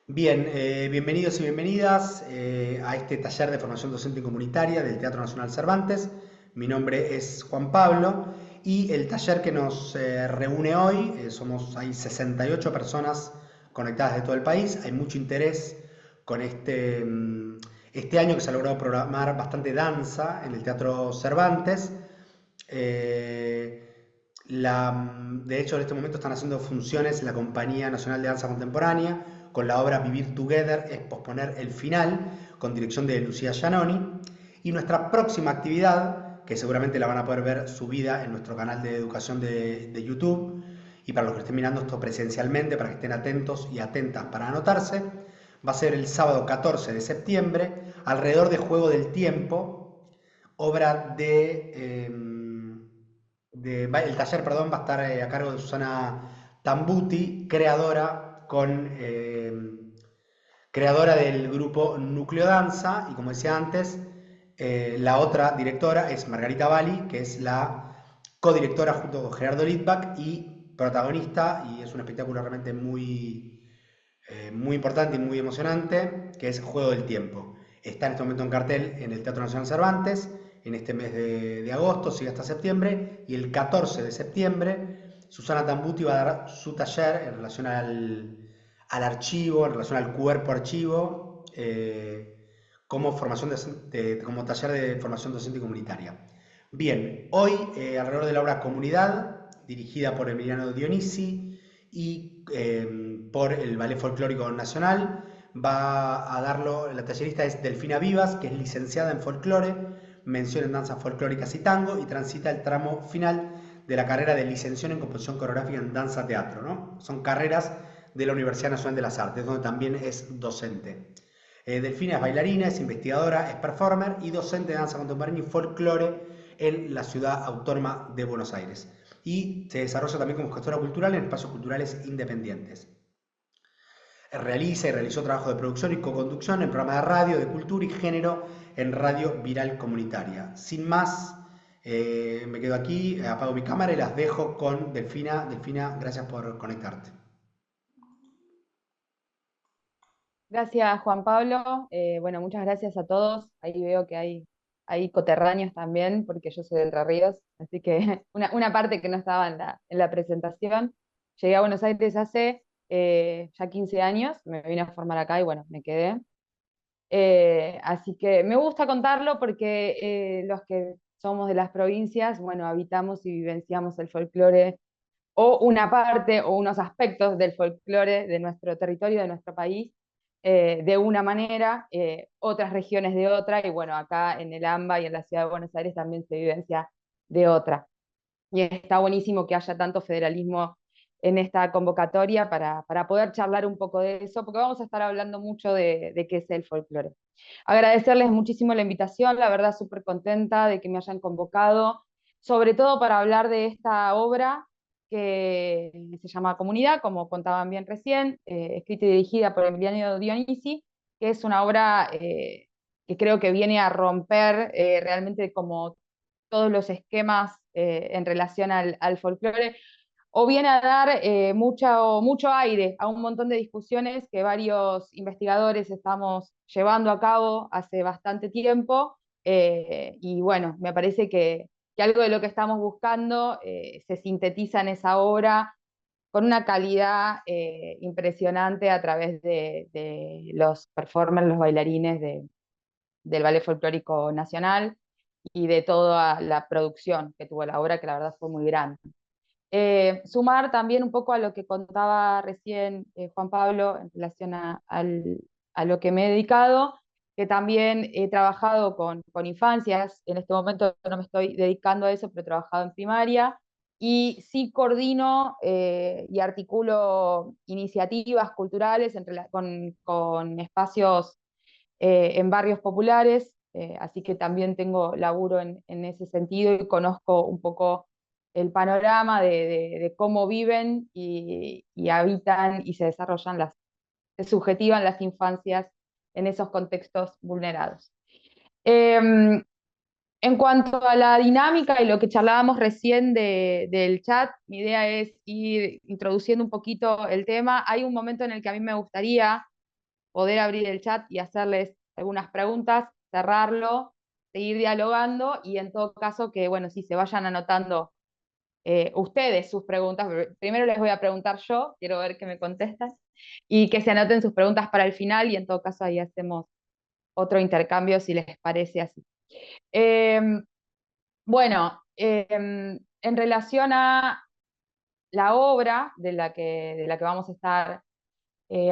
Bien, bienvenidos y bienvenidas a este taller de formación docente y comunitaria del Teatro Nacional Cervantes. Mi nombre es Juan Pablo y el taller que nos reúne hoy, hay 68 personas conectadas de todo el país, hay mucho interés con este año que se ha logrado programar bastante danza en el Teatro Cervantes. Eh, de hecho, en este momento están haciendo funciones la Compañía Nacional de Danza Contemporánea con la obra Vivir Together, es posponer el final, con dirección de Lucía Giannoni. Y nuestra próxima actividad, que seguramente la van a poder ver subida en nuestro canal de educación de YouTube, y para los que estén mirando esto presencialmente, para que estén atentos y atentas para anotarse, va a ser el sábado 14 de septiembre, alrededor de Juego del Tiempo, obra el taller, perdón, va a estar a cargo de Susana Tambuti, creadora del grupo Núcleo Danza, y como decía antes, la otra directora es Margarita Bali, que es la codirectora junto con Gerardo Litvak y protagonista, y es un espectáculo realmente muy importante y muy emocionante, que es Juego del Tiempo. Está en este momento en cartel en el Teatro Nacional Cervantes, en este mes de agosto, sigue hasta septiembre, y el 14 de septiembre Susana Tambuti va a dar su taller en relación al archivo, en relación al cuerpo archivo, como taller de formación docente y comunitaria. Bien, hoy alrededor de la obra Comunidad, dirigida por Emiliano Dionisi y por el Ballet Folclórico Nacional, va a darlo, la tallerista es Delfina Vivas, que es licenciada en folclore, mención en danzas folclóricas y tango, y transita el tramo final de la carrera de licenciación en composición coreográfica en danza teatro, ¿no? Son carreras de la Universidad Nacional de las Artes, donde también es docente. Delfina es bailarina, es investigadora, es performer y docente de danza contemporánea y folclore en la ciudad autónoma de Buenos Aires. Y se desarrolla también como gestora cultural en espacios culturales independientes. Realiza y realizó trabajo de producción y co-conducción en programas de radio, de cultura y género en Radio Viral Comunitaria. Sin más, me quedo aquí, apago mi cámara y las dejo con Delfina. Delfina, gracias por conectarte. Gracias, Juan Pablo. Bueno, muchas gracias a todos. Ahí veo que hay coterráneos también, porque yo soy de Entre Ríos, así que una parte que no estaba en la presentación. Llegué a Buenos Aires hace ya 15 años, me vine a formar acá y bueno, me quedé. Así que me gusta contarlo porque los que somos de las provincias, bueno, habitamos y vivenciamos el folclore o una parte o unos aspectos del folclore de nuestro territorio, de nuestro país, de una manera, otras regiones de otra, y bueno, acá en el AMBA y en la ciudad de Buenos Aires también se vivencia de otra. Y está buenísimo que haya tanto federalismo en esta convocatoria para poder charlar un poco de eso, porque vamos a estar hablando mucho de qué es el folclore. Agradecerles muchísimo la invitación, la verdad súper contenta de que me hayan convocado, sobre todo para hablar de esta obra que se llama Comunidad, como contaban bien recién, escrita y dirigida por Emiliano Dionisi, que es una obra que creo que viene a romper realmente como todos los esquemas en relación al folclore, o viene a dar mucho aire a un montón de discusiones que varios investigadores estamos llevando a cabo hace bastante tiempo. Y bueno, me parece que algo de lo que estamos buscando se sintetiza en esa obra con una calidad impresionante a través de los performers, los bailarines del Ballet Folclórico Nacional y de toda la producción que tuvo la obra, que la verdad fue muy grande. Sumar también un poco a lo que contaba recién Juan Pablo en relación a lo que me he dedicado, que también he trabajado con infancias, en este momento no me estoy dedicando a eso, pero he trabajado en primaria, y sí coordino y articulo iniciativas culturales con espacios en barrios populares, así que también tengo laburo en ese sentido y conozco un poco el panorama de cómo viven y habitan y se desarrollan se subjetivan las infancias en esos contextos vulnerados. Eh, en cuanto a la dinámica y lo que charlábamos recién del chat, mi idea es ir introduciendo un poquito el tema. Hay un momento en el que a mí me gustaría poder abrir el chat y hacerles algunas preguntas, cerrarlo, seguir dialogando y en todo caso que, bueno, si se vayan anotando ustedes sus preguntas. Primero les voy a preguntar yo, quiero ver qué me contestan, y que se anoten sus preguntas para el final y en todo caso ahí hacemos otro intercambio si les parece así. Bueno, en relación a la obra de la que vamos a estar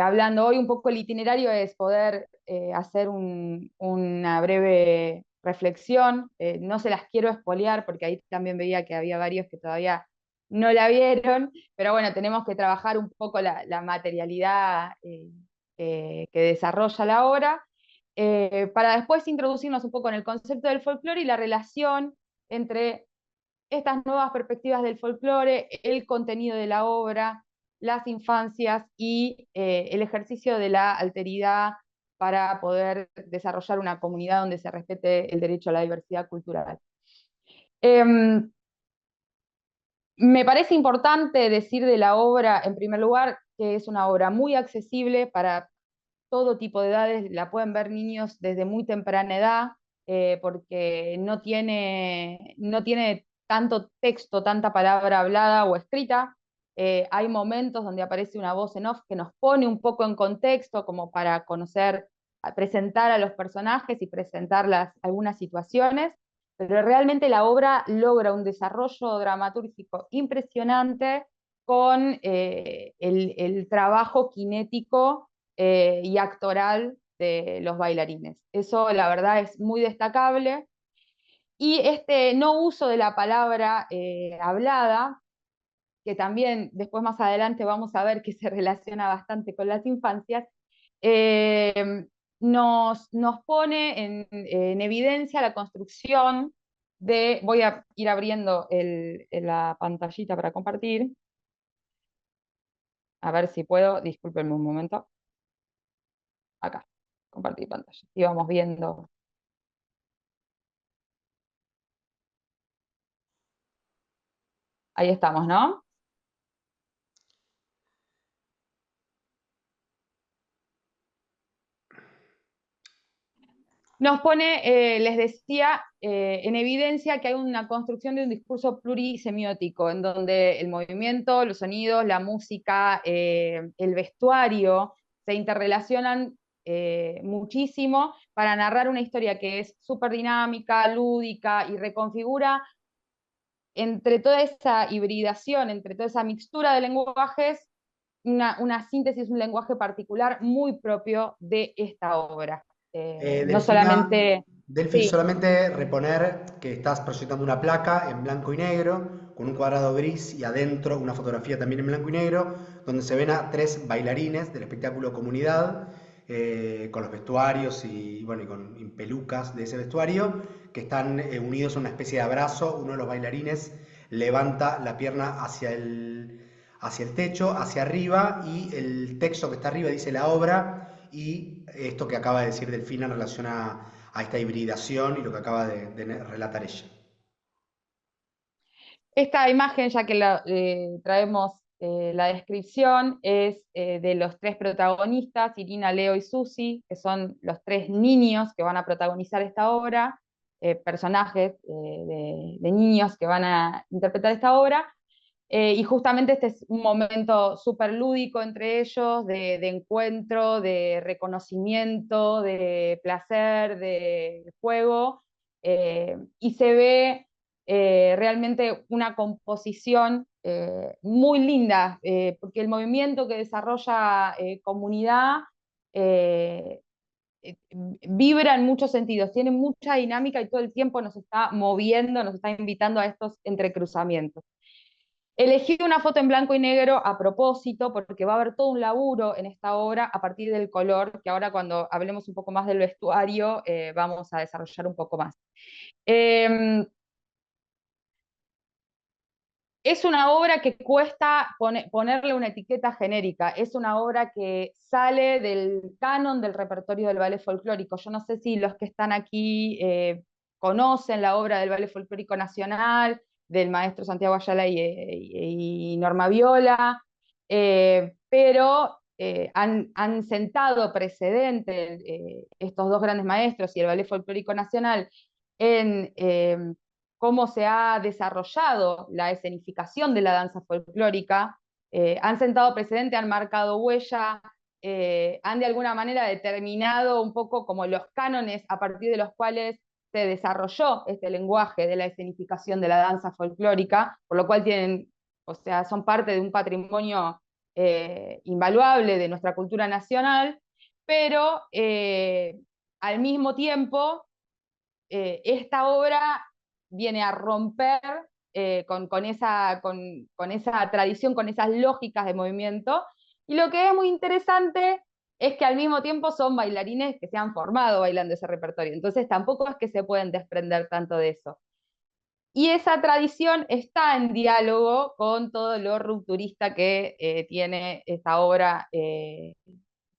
hablando hoy, un poco el itinerario es poder hacer una breve reflexión. No se las quiero espolear porque ahí también veía que había varios que todavía no la vieron, pero bueno, tenemos que trabajar un poco la materialidad que desarrolla la obra, para después introducirnos un poco en el concepto del folclore y la relación entre estas nuevas perspectivas del folclore, el contenido de la obra, las infancias y el ejercicio de la alteridad para poder desarrollar una comunidad donde se respete el derecho a la diversidad cultural. Me parece importante decir de la obra, en primer lugar, que es una obra muy accesible para todo tipo de edades, la pueden ver niños desde muy temprana edad, porque no tiene tanto texto, tanta palabra hablada o escrita. Hay momentos donde aparece una voz en off que nos pone un poco en contexto, como para conocer, presentar a los personajes y presentar algunas situaciones, pero realmente la obra logra un desarrollo dramatúrgico impresionante con el trabajo cinético y actoral de los bailarines. Eso la verdad es muy destacable. Y este no uso de la palabra hablada, que también después más adelante vamos a ver que se relaciona bastante con las infancias, eh, nos pone en evidencia la construcción voy a ir abriendo la pantallita para compartir, a ver si puedo, discúlpenme un momento, acá, compartir pantalla, y vamos viendo. Ahí estamos, ¿no? Nos pone, les decía, en evidencia que hay una construcción de un discurso plurisemiótico, en donde el movimiento, los sonidos, la música, el vestuario se interrelacionan muchísimo para narrar una historia que es súper dinámica, lúdica y reconfigura entre toda esa hibridación, entre toda esa mixtura de lenguajes, una síntesis, un lenguaje particular muy propio de esta obra. No Delfina, solamente, Delphi, sí, solamente reponer que estás proyectando una placa en blanco y negro, con un cuadrado gris y adentro una fotografía también en blanco y negro, donde se ven a tres bailarines del espectáculo Comunidad, con los vestuarios y, bueno, y con y pelucas de ese vestuario, que están unidos a una especie de abrazo. Uno de los bailarines levanta la pierna hacia el techo, hacia arriba, y el texto que está arriba dice la obra, y esto que acaba de decir Delfina en relación a esta hibridación y lo que acaba de relatar ella. esta imagen, ya que traemos la descripción, es de los tres protagonistas, Irina, Leo y Susi, que son los tres niños que van a protagonizar esta obra, personajes de niños que van a interpretar esta obra. Y justamente este es un momento súper lúdico entre ellos, de encuentro, de reconocimiento, de placer, de juego, y se ve realmente una composición muy linda, porque el movimiento que desarrolla Comunidad eh, vibra en muchos sentidos, tiene mucha dinámica y todo el tiempo nos está moviendo, nos está invitando a estos entrecruzamientos. Elegí una foto en blanco y negro a propósito, porque va a haber todo un laburo en esta obra a partir del color, que ahora cuando hablemos un poco más del vestuario vamos a desarrollar un poco más. Eh, es una obra que cuesta ponerle una etiqueta genérica, es una obra que sale del canon del repertorio del ballet folclórico. Yo no sé si los que están aquí conocen la obra del Ballet Folclórico Nacional, del maestro Santiago Ayala y Norma Viola, pero han sentado precedente estos dos grandes maestros y el Ballet Folclórico Nacional en cómo se ha desarrollado la escenificación de la danza folclórica, han sentado precedente, han marcado huella, han de alguna manera determinado un poco como los cánones a partir de los cuales se desarrolló este lenguaje de la escenificación de la danza folclórica, por lo cual tienen, o sea, son parte de un patrimonio invaluable de nuestra cultura nacional, pero al mismo tiempo esta obra viene a romper con esa tradición, con esas lógicas de movimiento, y lo que es muy interesante es que al mismo tiempo son bailarines que se han formado bailando ese repertorio, entonces tampoco es que se pueden desprender tanto de eso. Y esa tradición está en diálogo con todo lo rupturista que tiene esta obra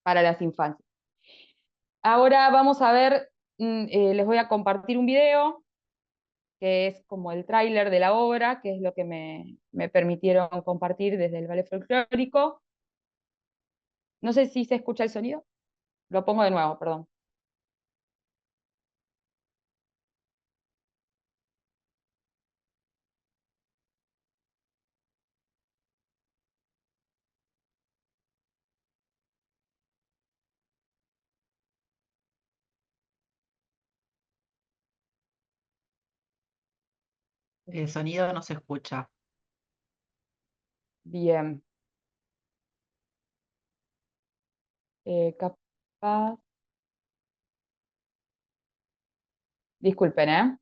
para las infancias. Ahora vamos a ver, les voy a compartir un video que es como el tráiler de la obra, que es lo que me permitieron compartir desde el ballet folclórico. No sé si se escucha el sonido. Lo pongo de nuevo, perdón. El sonido no se escucha. Bien. Capaz. Disculpen, ¿eh?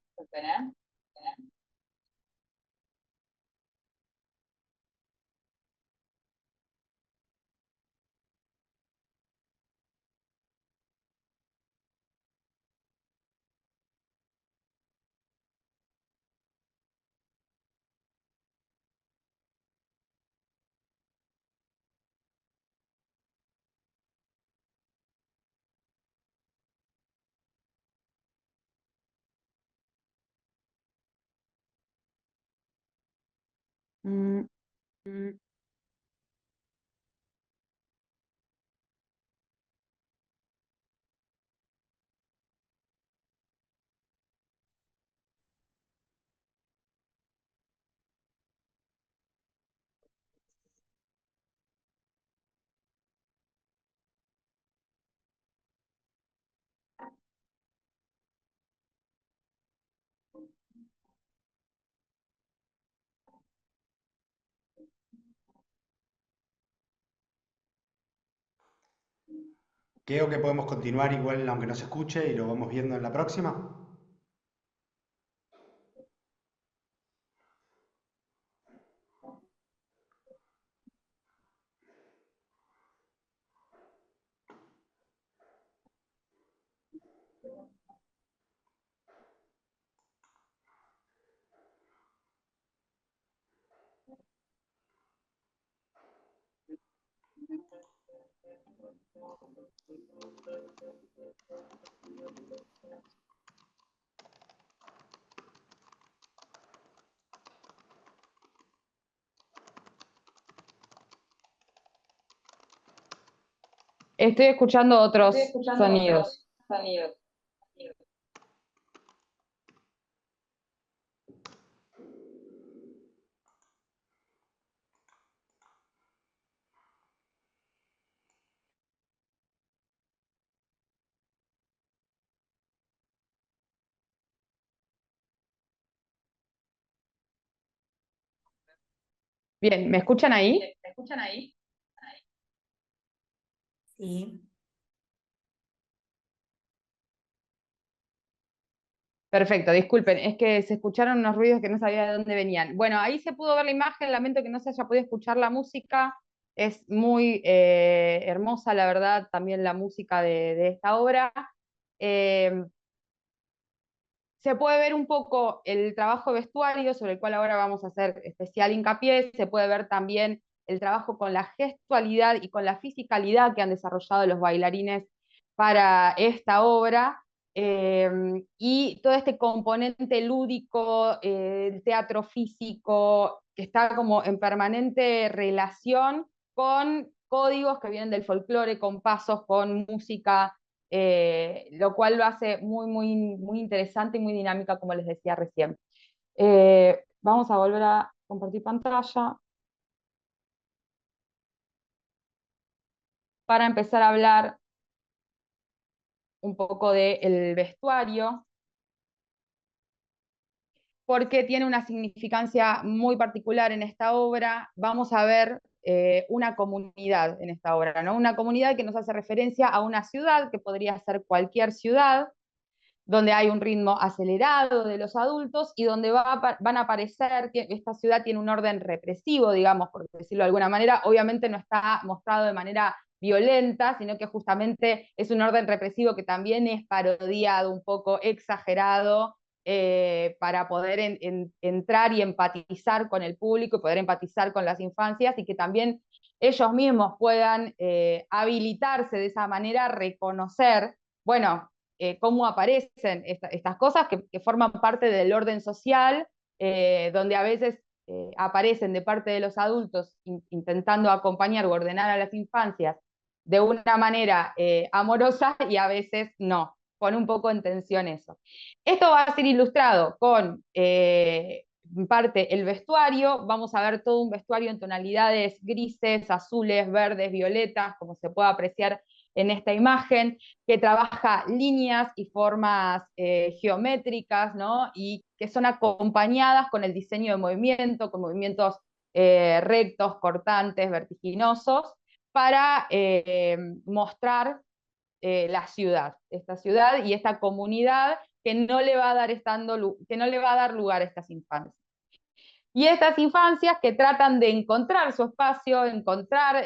Mm, mm. Creo que podemos continuar igual aunque no se escuche y lo vamos viendo en la próxima. Estoy escuchando otros sonidos. Bien, ¿me escuchan ahí? Sí. Perfecto, disculpen, es que se escucharon unos ruidos que no sabía de dónde venían. Bueno, ahí se pudo ver la imagen, lamento que no se haya podido escuchar la música, es muy hermosa, la verdad, también la música de esta obra. Eh, Se puede ver un poco el trabajo de vestuario, sobre el cual ahora vamos a hacer especial hincapié, se puede ver también el trabajo con la gestualidad y con la fisicalidad que han desarrollado los bailarines para esta obra, y todo este componente lúdico, el teatro físico, que está como en permanente relación con códigos que vienen del folclore, con pasos, con música, lo cual lo hace muy, muy, muy interesante y muy dinámica, como les decía recién. Vamos a volver a compartir pantalla para empezar a hablar un poco del vestuario, porque tiene una significancia muy particular en esta obra. Vamos a ver una comunidad en esta obra, ¿no? Una comunidad que nos hace referencia a una ciudad, que podría ser cualquier ciudad, donde hay un ritmo acelerado de los adultos y donde van a aparecer, esta ciudad tiene un orden represivo, digamos, por decirlo de alguna manera. Obviamente no está mostrado de manera violenta, sino que justamente es un orden represivo que también es parodiado, un poco exagerado, para poder entrar y empatizar con el público y poder empatizar con las infancias, y que también ellos mismos puedan habilitarse de esa manera, reconocer, bueno, cómo aparecen estas cosas que forman parte del orden social, donde a veces aparecen de parte de los adultos intentando acompañar o ordenar a las infancias de una manera amorosa, y a veces no, con un poco en tensión eso. Esto va a ser ilustrado con en parte el vestuario. Vamos a ver todo un vestuario en tonalidades grises, azules, verdes, violetas, como se puede apreciar en esta imagen, que trabaja líneas y formas geométricas, ¿no? Y que son acompañadas con el diseño de movimiento, con movimientos rectos, cortantes, vertiginosos, para mostrar esta ciudad y esta comunidad que no le va a dar, que no le va a dar lugar a estas infancias. Y estas infancias que tratan de encontrar su espacio, encontrar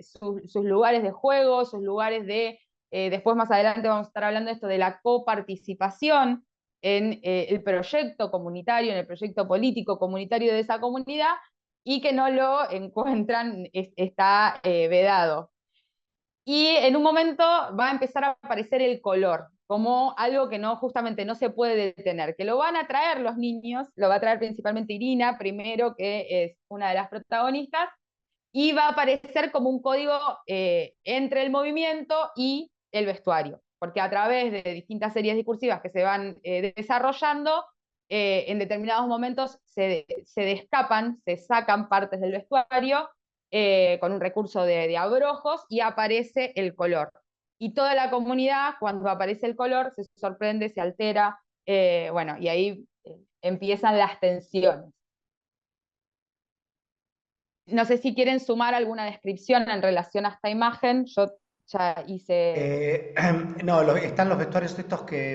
sus lugares de juego, sus lugares de, después más adelante vamos a estar hablando de esto, de la coparticipación en el proyecto comunitario, en el proyecto político comunitario de esa comunidad, y que no lo encuentran, está vedado. Y en un momento va a empezar a aparecer el color, como algo que no, justamente no se puede detener, que lo van a traer los niños, lo va a traer principalmente Irina, primero, que es una de las protagonistas, y va a aparecer como un código entre el movimiento y el vestuario, porque a través de distintas series discursivas que se van desarrollando, en determinados momentos se descapan, se sacan partes del vestuario con un recurso de abrojos, y aparece el color. Y toda la comunidad, cuando aparece el color, se sorprende, se altera, bueno, y ahí empiezan las tensiones. No sé si quieren sumar alguna descripción en relación a esta imagen. Yo ya hice... No, están los vestuarios estos que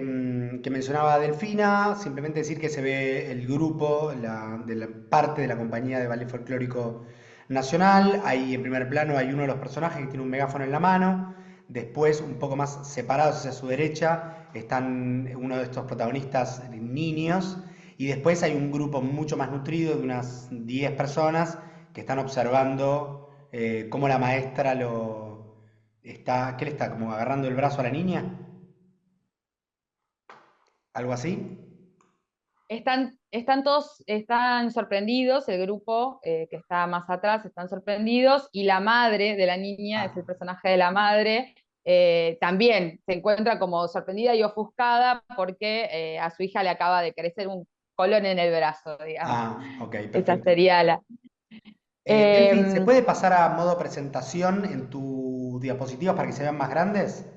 mencionaba Delfina. Simplemente decir que se ve el grupo, de la parte de la compañía de ballet folclórico nacional. Ahí en primer plano hay uno de los personajes que tiene un megáfono en la mano. Después, un poco más separados hacia su derecha, están uno de estos protagonistas niños. Y después hay un grupo mucho más nutrido de unas 10 personas que están observando cómo la maestra ¿qué le está? ¿Como agarrando el brazo a la niña? ¿Algo así? Están todos, están sorprendidos, el grupo que está más atrás están sorprendidos, y la madre de la niña, es el Ah, personaje de la madre, también se encuentra como sorprendida y ofuscada porque a su hija le acaba de crecer un colón en el brazo, digamos. ok, Esa perfecto. sería la... Delphi, ¿se Eh, puede pasar a modo presentación en tu diapositivas para que se vean más grandes?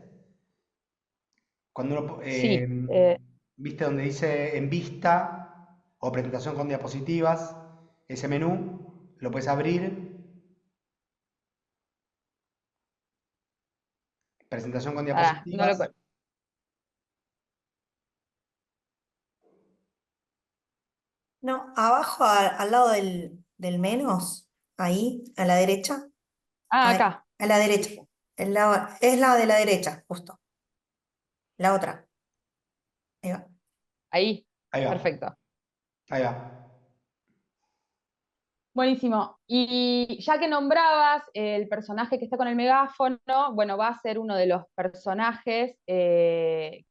Cuando uno, sí, ¿viste donde dice en vista o presentación con diapositivas? Ese menú, lo puedes abrir, presentación con no lo... diapositivas. No, abajo al lado del menos, ahí, a la derecha. Ah, Ahí, acá, a la derecha. Es la de la derecha, justo. La otra. Ahí va. ahí, Ahí va, perfecto. ahí va. Buenísimo. Y ya que nombrabas el personaje que está con el megáfono, bueno, va a ser uno de los personajes que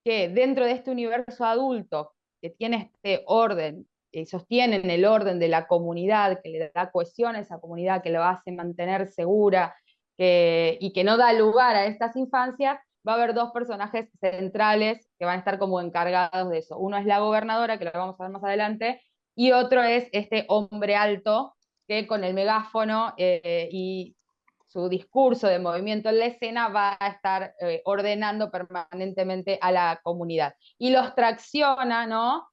dentro de este universo adulto, que tiene este orden sostienen el orden de la comunidad, que le da cohesión a esa comunidad, que lo hace mantener segura, y que no da lugar a estas infancias, va a haber dos personajes centrales que van a estar como encargados de eso. Uno es la gobernadora, que lo vamos a ver más adelante, y otro es este hombre alto, que con el megáfono y su discurso de movimiento en la escena va a estar ordenando permanentemente a la comunidad. Y los tracciona, ¿no?,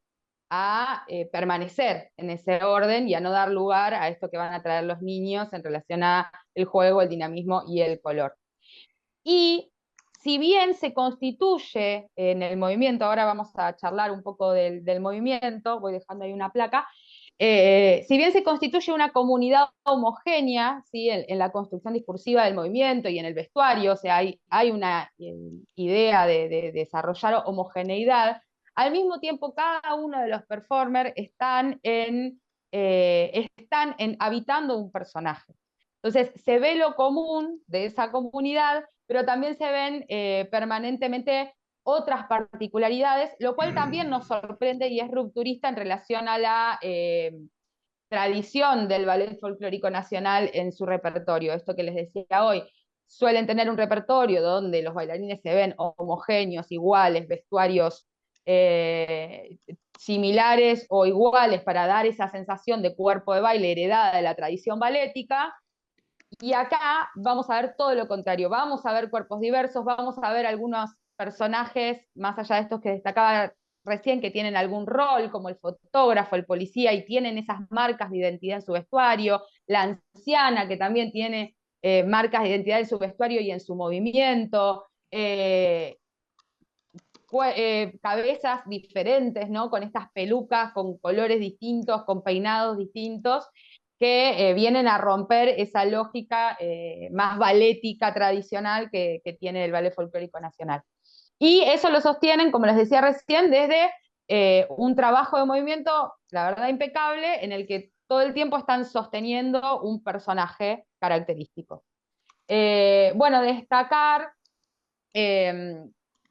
a permanecer en ese orden y a no dar lugar a esto que van a traer los niños en relación a el juego, el dinamismo y el color. Y si bien se constituye en el movimiento, ahora vamos a charlar un poco del movimiento, voy dejando ahí una placa, si bien se constituye una comunidad homogénea, ¿sí?, en la construcción discursiva del movimiento y en el vestuario, o sea, hay una idea de desarrollar homogeneidad, al mismo tiempo cada uno de los performers habitando un personaje. Entonces se ve lo común de esa comunidad, pero también se ven permanentemente otras particularidades, lo cual también nos sorprende y es rupturista en relación a la tradición del ballet folclórico nacional en su repertorio. Esto que les decía hoy, suelen tener un repertorio donde los bailarines se ven homogéneos, iguales, vestuarios similares o iguales para dar esa sensación de cuerpo de baile heredada de la tradición balética. Y acá vamos a ver todo lo contrario, vamos a ver cuerpos diversos, vamos a ver algunos personajes, más allá de estos que destacaba recién, que tienen algún rol, como el fotógrafo, el policía, y tienen esas marcas de identidad en su vestuario, la anciana, que también tiene marcas de identidad en su vestuario y en su movimiento, cabezas diferentes, ¿no?, con estas pelucas, con colores distintos, con peinados distintos, que vienen a romper esa lógica más balética tradicional que tiene el ballet folclórico nacional. Y eso lo sostienen, como les decía recién, desde un trabajo de movimiento, la verdad, impecable, en el que todo el tiempo están sosteniendo un personaje característico. Bueno, destacar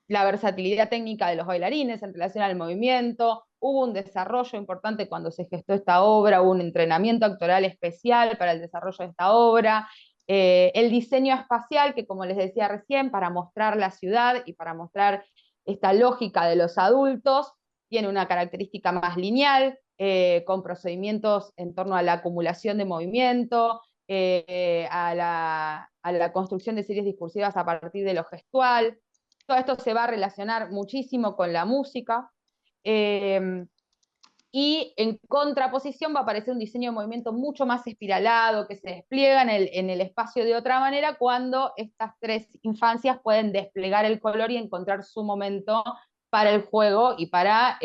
la versatilidad técnica de los bailarines en relación al movimiento. Hubo un desarrollo importante cuando se gestó esta obra, hubo un entrenamiento actoral especial para el desarrollo de esta obra, el diseño espacial, que como les decía recién, para mostrar la ciudad y para mostrar esta lógica de los adultos, tiene una característica más lineal, con procedimientos en torno a la acumulación de movimiento, a la construcción de series discursivas a partir de lo gestual. Todo esto se va a relacionar muchísimo con la música. Y en contraposición va a aparecer un diseño de movimiento mucho más espiralado, que se despliega en el espacio de otra manera, cuando estas tres infancias pueden desplegar el color y encontrar su momento para el juego y para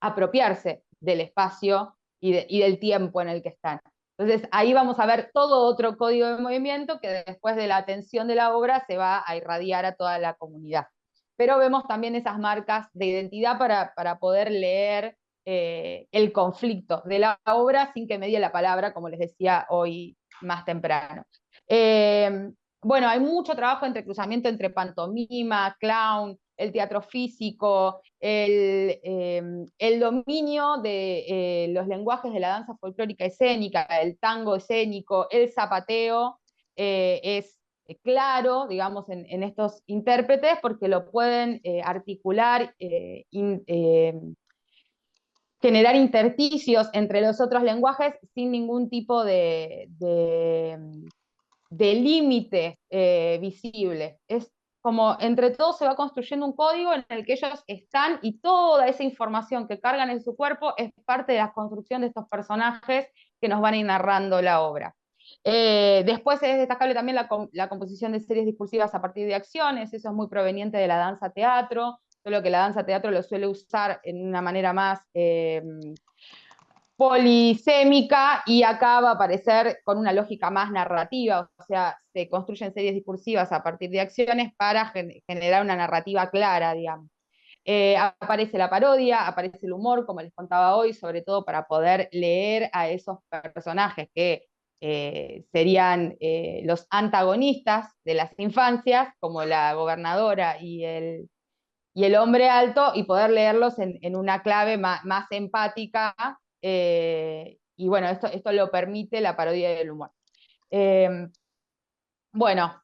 apropiarse del espacio y del tiempo en el que están. Entonces ahí vamos a ver todo otro código de movimiento que después de la atención de la obra se va a irradiar a toda la comunidad. Pero vemos también esas marcas de identidad para poder leer el conflicto de la obra sin que medie la palabra, como les decía hoy más temprano. Bueno, hay mucho trabajo entre cruzamiento entre pantomima, clown, el teatro físico, el dominio de los lenguajes de la danza folclórica escénica, el tango escénico, el zapateo, es claro, digamos, en estos intérpretes, porque lo pueden articular, generar intersticios entre los otros lenguajes sin ningún tipo de límite visible. Es como entre todos se va construyendo un código en el que ellos están y toda esa información que cargan en su cuerpo es parte de la construcción de estos personajes que nos van a ir narrando la obra. Después es destacable también la composición de series discursivas a partir de acciones, eso es muy proveniente de la danza-teatro, solo que la danza-teatro lo suele usar en una manera más polisémica, y acá va a aparecer con una lógica más narrativa, o sea, se construyen series discursivas a partir de acciones para generar una narrativa clara, digamos. Aparece la parodia, aparece el humor, como les contaba hoy, sobre todo para poder leer a esos personajes que serían los antagonistas de las infancias, como la gobernadora y el hombre alto, y poder leerlos en una clave más empática, y bueno, esto lo permite la parodia del humor. Bueno,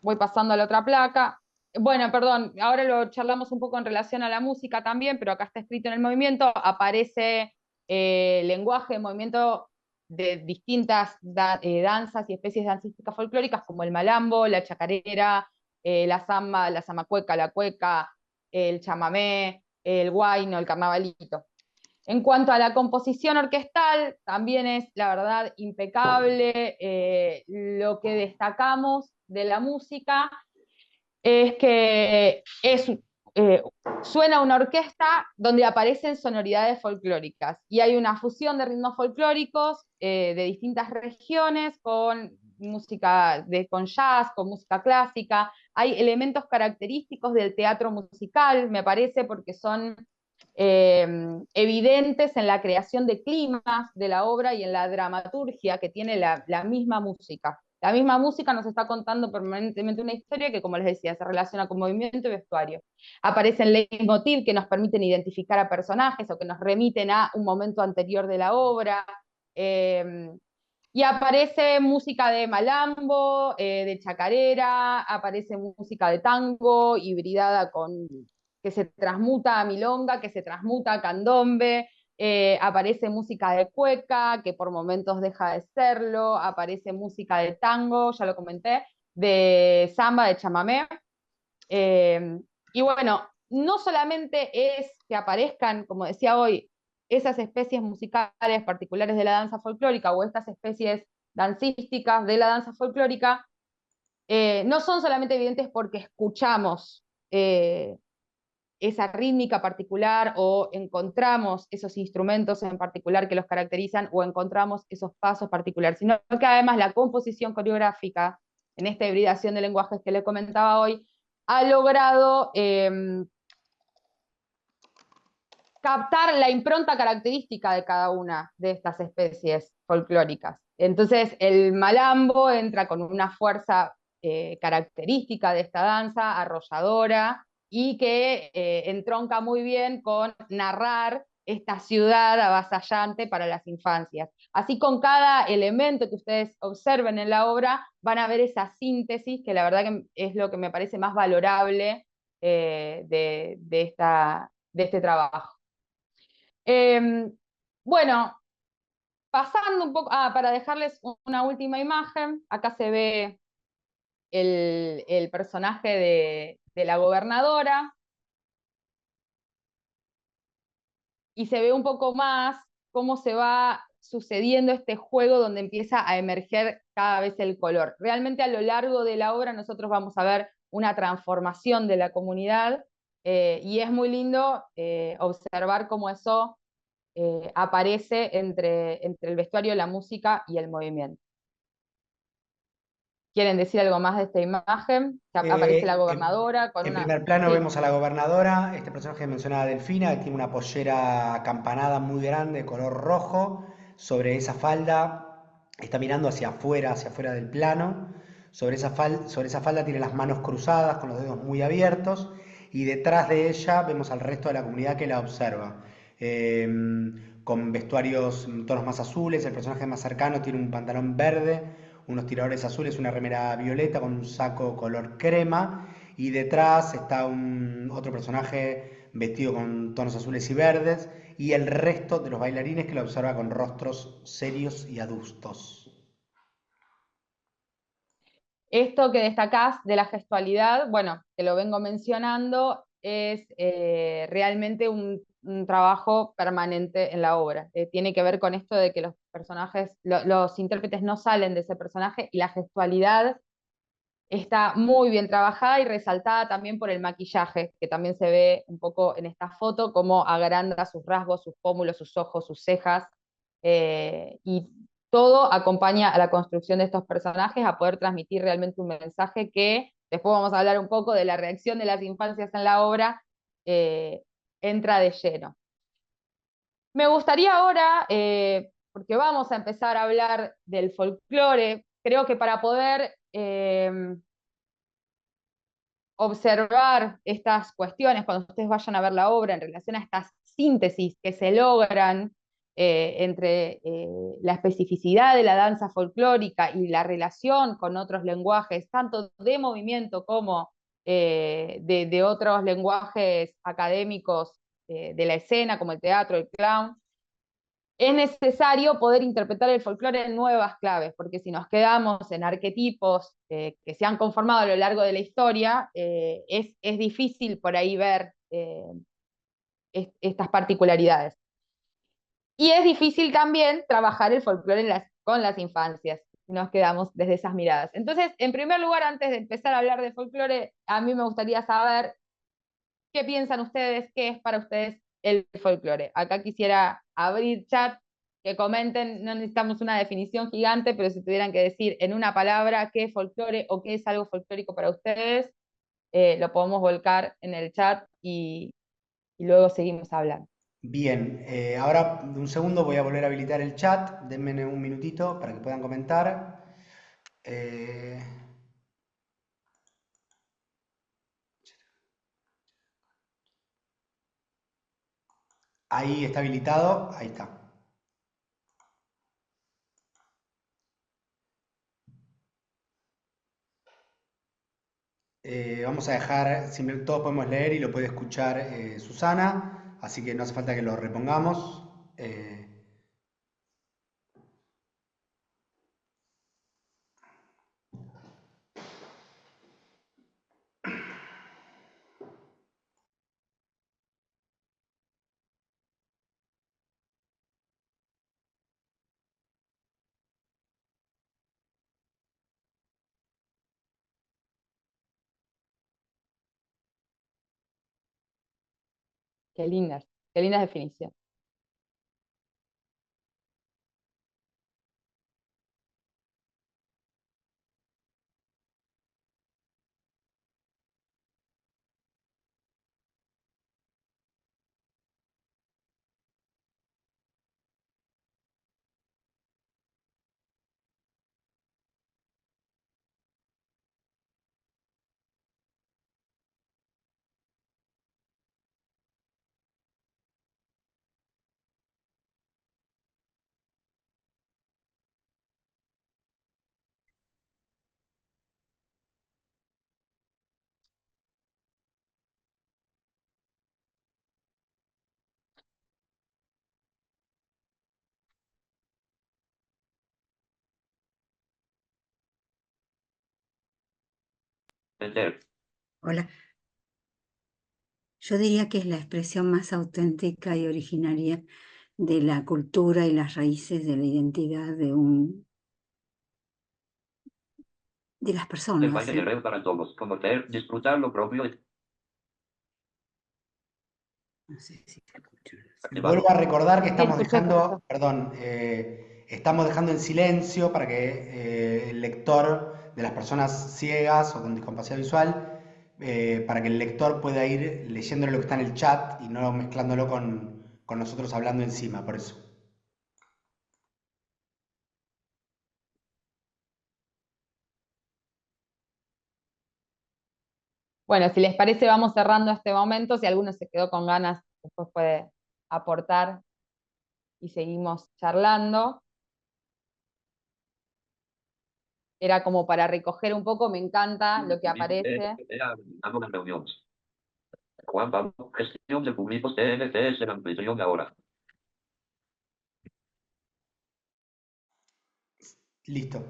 voy pasando a la otra placa. Bueno, perdón, ahora lo charlamos un poco en relación a la música también, pero acá está escrito en el movimiento, aparece lenguaje, movimiento de distintas danzas y especies dancísticas folclóricas, como el malambo, la chacarera, la samba, la zamacueca, la cueca, el chamamé, el huayno, el carnavalito. En cuanto a la composición orquestal, también es, la verdad, impecable. Lo que destacamos de la música es que suena una orquesta donde aparecen sonoridades folclóricas y hay una fusión de ritmos folclóricos de distintas regiones con música con jazz, con música clásica. Hay elementos característicos del teatro musical, me parece, porque son evidentes en la creación de climas de la obra y en la dramaturgia que tiene la misma música. La misma música nos está contando permanentemente una historia que, como les decía, se relaciona con movimiento y vestuario. Aparecen leitmotiv que nos permiten identificar a personajes o que nos remiten a un momento anterior de la obra. Y aparece música de malambo, de chacarera, aparece música de tango hibridada con que se transmuta a milonga, que se transmuta a candombe, aparece música de cueca, que por momentos deja de serlo, aparece música de tango, ya lo comenté, de samba, de chamamé. Y bueno, no solamente es que aparezcan, como decía hoy, esas especies musicales particulares de la danza folclórica o estas especies dancísticas de la danza folclórica, no son solamente evidentes porque escuchamos esa rítmica particular o encontramos esos instrumentos en particular que los caracterizan o encontramos esos pasos particulares, sino que además la composición coreográfica en esta hibridación de lenguajes que le comentaba hoy ha logrado captar la impronta característica de cada una de estas especies folclóricas. Entonces el malambo entra con una fuerza característica de esta danza, arrolladora, y que entronca muy bien con narrar esta ciudad avasallante para las infancias. Así con cada elemento que ustedes observen en la obra, van a ver esa síntesis, que la verdad que es lo que me parece más valorable de este trabajo. Bueno, pasando un poco, para dejarles una última imagen, acá se ve el personaje de la gobernadora, y se ve un poco más cómo se va sucediendo este juego donde empieza a emerger cada vez el color. Realmente a lo largo de la obra nosotros vamos a ver una transformación de la comunidad y es muy lindo observar cómo eso aparece entre el vestuario, la música y el movimiento. ¿Quieren decir algo más de esta imagen? Que aparece la gobernadora con En una... primer plano Sí. vemos a la gobernadora, este personaje que mencionaba Delfina, que tiene una pollera acampanada muy grande, de color rojo. Sobre esa falda está mirando hacia afuera del plano. Sobre esa falda tiene las manos cruzadas, con los dedos muy abiertos. Y detrás de ella vemos al resto de la comunidad que la observa. Eh, con vestuarios tonos más azules, el personaje más cercano tiene un pantalón verde, unos tiradores azules, una remera violeta con un saco color crema, y detrás está otro personaje vestido con tonos azules y verdes, y el resto de los bailarines que lo observa con rostros serios y adustos. Esto que destacás de la gestualidad, bueno, te lo vengo mencionando, es realmente un trabajo permanente en la obra. Tiene que ver con esto de que los personajes, los intérpretes no salen de ese personaje y la gestualidad está muy bien trabajada y resaltada también por el maquillaje, que también se ve un poco en esta foto, cómo agranda sus rasgos, sus pómulos, sus ojos, sus cejas, y todo acompaña a la construcción de estos personajes a poder transmitir realmente un mensaje que, después vamos a hablar un poco de la reacción de las infancias en la obra, entra de lleno. Me gustaría ahora, porque vamos a empezar a hablar del folclore, creo que para poder observar estas cuestiones cuando ustedes vayan a ver la obra en relación a estas síntesis que se logran entre la especificidad de la danza folclórica y la relación con otros lenguajes, tanto de movimiento como de otros lenguajes académicos de la escena, como el teatro, el clown, es necesario poder interpretar el folclore en nuevas claves, porque si nos quedamos en arquetipos que se han conformado a lo largo de la historia, es difícil por ahí ver estas particularidades. Y es difícil también trabajar el folclore con las infancias, si nos quedamos desde esas miradas. Entonces, en primer lugar, antes de empezar a hablar de folclore, a mí me gustaría saber qué piensan ustedes, qué es para ustedes el folclore. Acá quisiera abrir chat, que comenten, no necesitamos una definición gigante, pero si tuvieran que decir en una palabra qué es folclore o qué es algo folclórico para ustedes, lo podemos volcar en el chat y luego seguimos hablando. Bien, ahora de un segundo voy a volver a habilitar el chat. Denme un minutito para que puedan comentar. Eh, Ahí está habilitado, ahí está. Vamos a dejar, todos podemos leer y lo puede escuchar Susana, así que no hace falta que lo repongamos. Qué lindas definiciones. Hola, yo diría que es la expresión más auténtica y originaria de la cultura y las raíces de la identidad de las El personas, baile ¿sí? guerrero para todos. Conocer, disfrutar lo propio. No sé si se escucha. Vuelvo a recordar que Sí, estamos escuché dejando, perfecto. perdón, estamos dejando en silencio para que el lector de las personas ciegas o con discapacidad visual, para que el lector pueda ir leyendo lo que está en el chat y no mezclándolo con nosotros hablando encima, por eso. Bueno, si les parece, vamos cerrando este momento. Si alguno se quedó con ganas, después puede aportar y seguimos charlando. Era como para recoger un poco, me encanta lo que aparece. Hago las reuniones. Juan Pablo, gestión de públicos TNT es el anfitrión de ahora. Listo.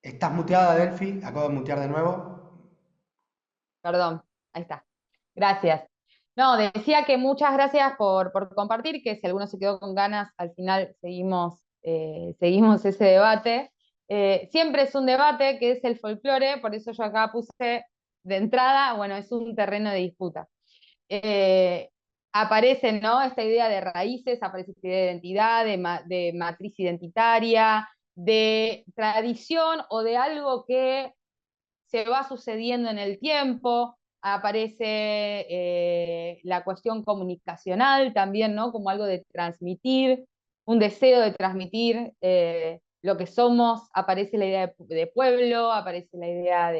¿Estás muteada, Delphi? Acabo de mutear de nuevo. Perdón, ahí está. Gracias. No, decía que muchas gracias por compartir, que si alguno se quedó con ganas, al final seguimos ese debate. Siempre es un debate que es el folclore, por eso yo acá puse de entrada, bueno, es un terreno de disputa. Eh, Aparece, ¿no? Esta idea de raíces, aparece esta idea de identidad, de matriz identitaria, de tradición o de algo que se va sucediendo en el tiempo, aparece la cuestión comunicacional también, ¿no? Como algo de transmitir, un deseo de transmitir lo que somos, aparece la idea de pueblo, aparece la idea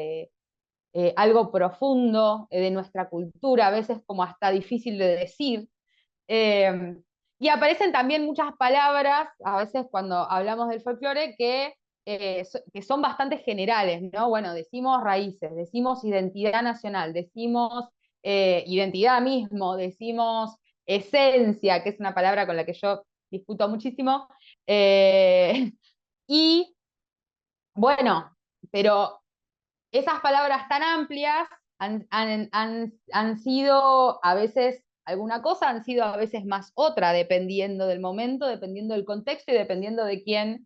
algo profundo de nuestra cultura, a veces como hasta difícil de decir. Eh, y aparecen también muchas palabras, a veces cuando hablamos del folclore, que son bastante generales, ¿no? Bueno, decimos raíces, decimos identidad nacional, decimos identidad mismo, decimos esencia, que es una palabra con la que yo discuto muchísimo. Y bueno, pero esas palabras tan amplias han sido a veces alguna cosa, han sido a veces más otra, dependiendo del momento, dependiendo del contexto y dependiendo de quién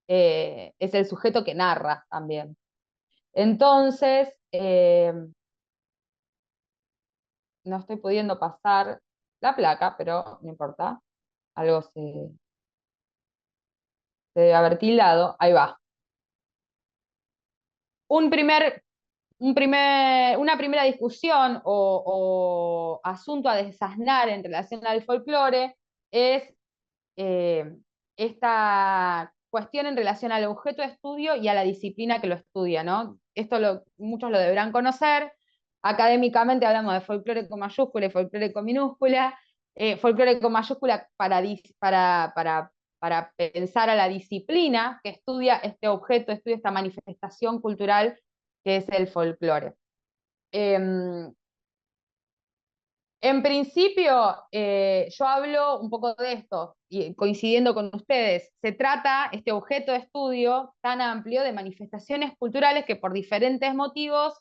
es el sujeto que narra también. Entonces, no estoy pudiendo pasar la placa, pero no importa, algo se debe haber tildado, ahí va. Un primer una primera discusión o asunto a desasnar en relación al folclore es eh, esta cuestión en relación al objeto de estudio y a la disciplina que lo estudia, ¿no? Muchos lo deberán conocer. Académicamente hablamos de folclore con mayúscula y folclore con minúscula. Folclore con mayúscula para pensar a la disciplina que estudia este objeto, estudia esta manifestación cultural que es el folclore. En principio, yo hablo un poco de esto, y coincidiendo con ustedes, se trata, este objeto de estudio tan amplio, de manifestaciones culturales que por diferentes motivos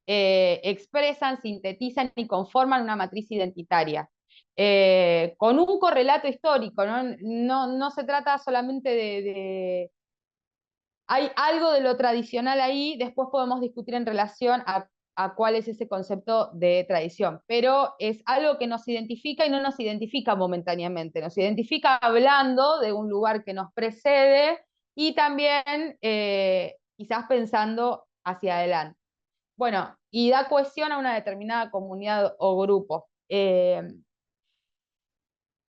expresan, sintetizan y conforman una matriz identitaria. Con un correlato histórico, ¿no? No se trata solamente hay algo de lo tradicional ahí, después podemos discutir en relación a cuál es ese concepto de tradición, pero es algo que nos identifica y no nos identifica momentáneamente, nos identifica hablando de un lugar que nos precede y también quizás pensando hacia adelante. Bueno, y da cohesión a una determinada comunidad o grupo. Esto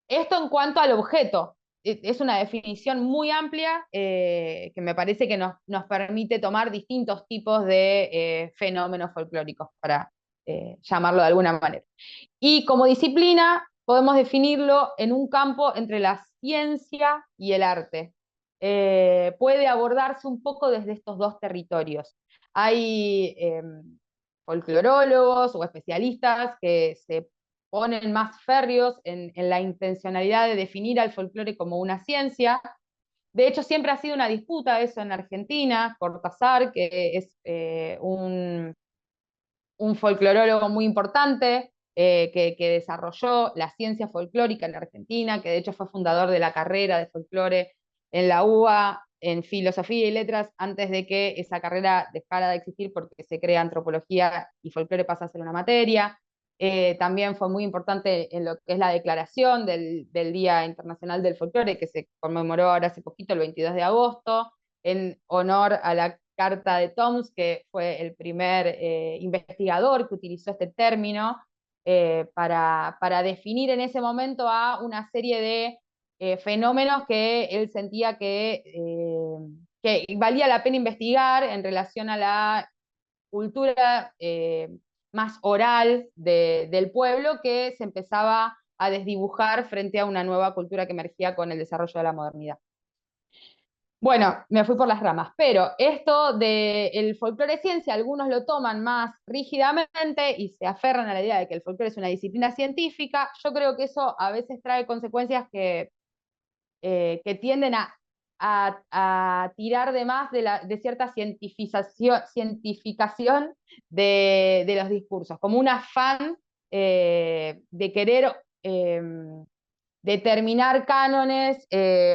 en cuanto al objeto, es una definición muy amplia que me parece que nos permite tomar distintos tipos de fenómenos folclóricos, para llamarlo de alguna manera. Y como disciplina podemos definirlo en un campo entre la ciencia y el arte. Puede abordarse un poco desde estos dos territorios. Hay folclorólogos o especialistas que se ponen más férreos en la intencionalidad de definir al folclore como una ciencia. De hecho, siempre ha sido una disputa eso en Argentina. Cortázar, que es un folclorólogo muy importante, que desarrolló la ciencia folclórica en Argentina, que de hecho fue fundador de la carrera de folclore en la UBA, en filosofía y letras, antes de que esa carrera dejara de existir porque se crea antropología y folclore pasa a ser una materia. También fue muy importante en lo que es la declaración del Día Internacional del Folclore, que se conmemoró ahora hace poquito, el 22 de agosto, en honor a la Carta de Toms, que fue el primer investigador que utilizó este término para definir en ese momento a una serie de fenómenos que él sentía que valía la pena investigar en relación a la cultura más oral del pueblo, que se empezaba a desdibujar frente a una nueva cultura que emergía con el desarrollo de la modernidad. Bueno, me fui por las ramas, pero esto del folclore ciencia, algunos lo toman más rígidamente y se aferran a la idea de que el folclore es una disciplina científica. Yo creo que eso a veces trae consecuencias que tienden a tirar de más de cierta cientificación de los discursos, como un afán de querer determinar cánones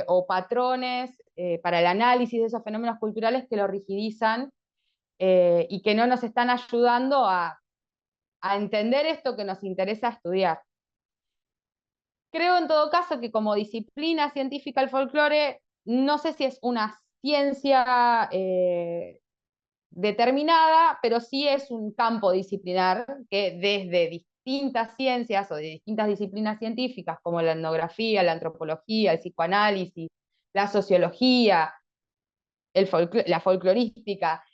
o patrones para el análisis de esos fenómenos culturales que lo rigidizan y que no nos están ayudando a entender esto que nos interesa estudiar. Creo en todo caso que como disciplina científica el folclore, no sé si es una ciencia determinada, pero sí es un campo disciplinar que desde distintas ciencias o de distintas disciplinas científicas, como la etnografía, la antropología, el psicoanálisis, la sociología, la folclorística,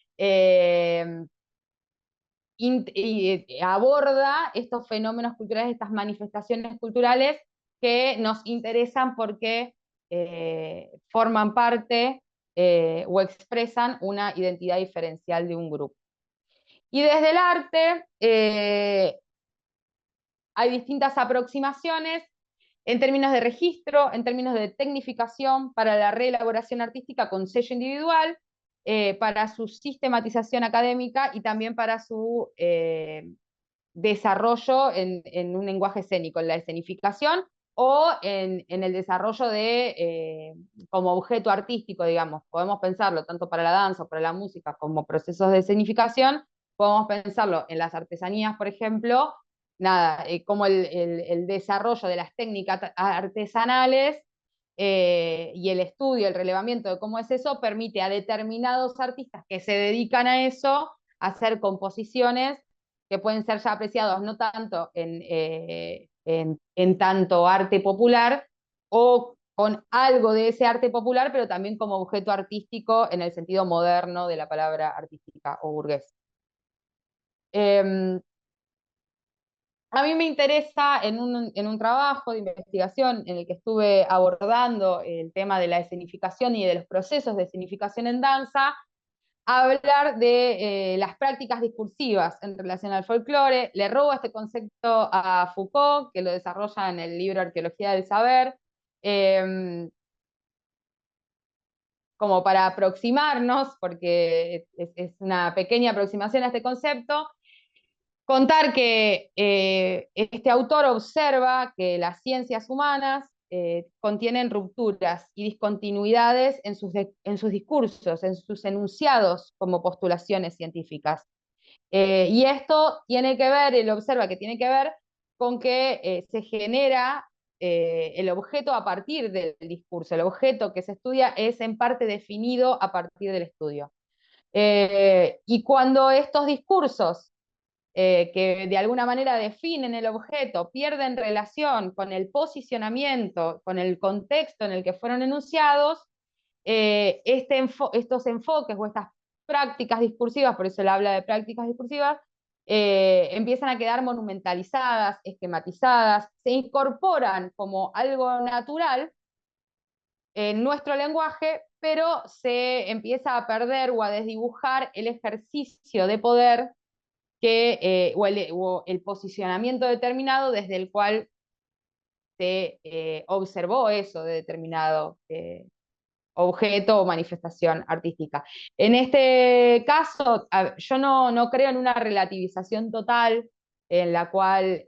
aborda estos fenómenos culturales, estas manifestaciones culturales que nos interesan porque forman parte o expresan una identidad diferencial de un grupo. Y desde el arte hay distintas aproximaciones en términos de registro, en términos de tecnificación, para la reelaboración artística con sello individual, para su sistematización académica y también para su desarrollo en un lenguaje escénico, en la escenificación o en el desarrollo de como objeto artístico, digamos. Podemos pensarlo tanto para la danza o para la música como procesos de escenificación, podemos pensarlo en las artesanías, por ejemplo, nada, como el desarrollo de las técnicas artesanales y el estudio, el relevamiento de cómo es eso, permite a determinados artistas que se dedican a eso hacer composiciones que pueden ser ya apreciados no tanto en tanto arte popular o con algo de ese arte popular, pero también como objeto artístico en el sentido moderno de la palabra artística o burgués. A mí me interesa en un trabajo de investigación en el que estuve abordando el tema de la escenificación y de los procesos de escenificación en danza, hablar de las prácticas discursivas en relación al folclore. Le robo este concepto a Foucault, que lo desarrolla en el libro Arqueología del Saber, como para aproximarnos, porque es una pequeña aproximación a este concepto. Contar que este autor observa que las ciencias humanas contienen rupturas y discontinuidades en sus discursos, en sus enunciados como postulaciones científicas. Y esto tiene que ver, él observa que tiene que ver con que se genera el objeto a partir del discurso. El objeto que se estudia es en parte definido a partir del estudio. Y cuando estos discursos que de alguna manera definen el objeto, pierden relación con el posicionamiento, con el contexto en el que fueron enunciados, estos enfoques o estas prácticas discursivas, por eso él habla de prácticas discursivas, empiezan a quedar monumentalizadas, esquematizadas, se incorporan como algo natural en nuestro lenguaje, pero se empieza a perder o a desdibujar el ejercicio de poder o el posicionamiento determinado desde el cual se observó eso de determinado objeto o manifestación artística. En este caso, yo no creo en una relativización total en la cual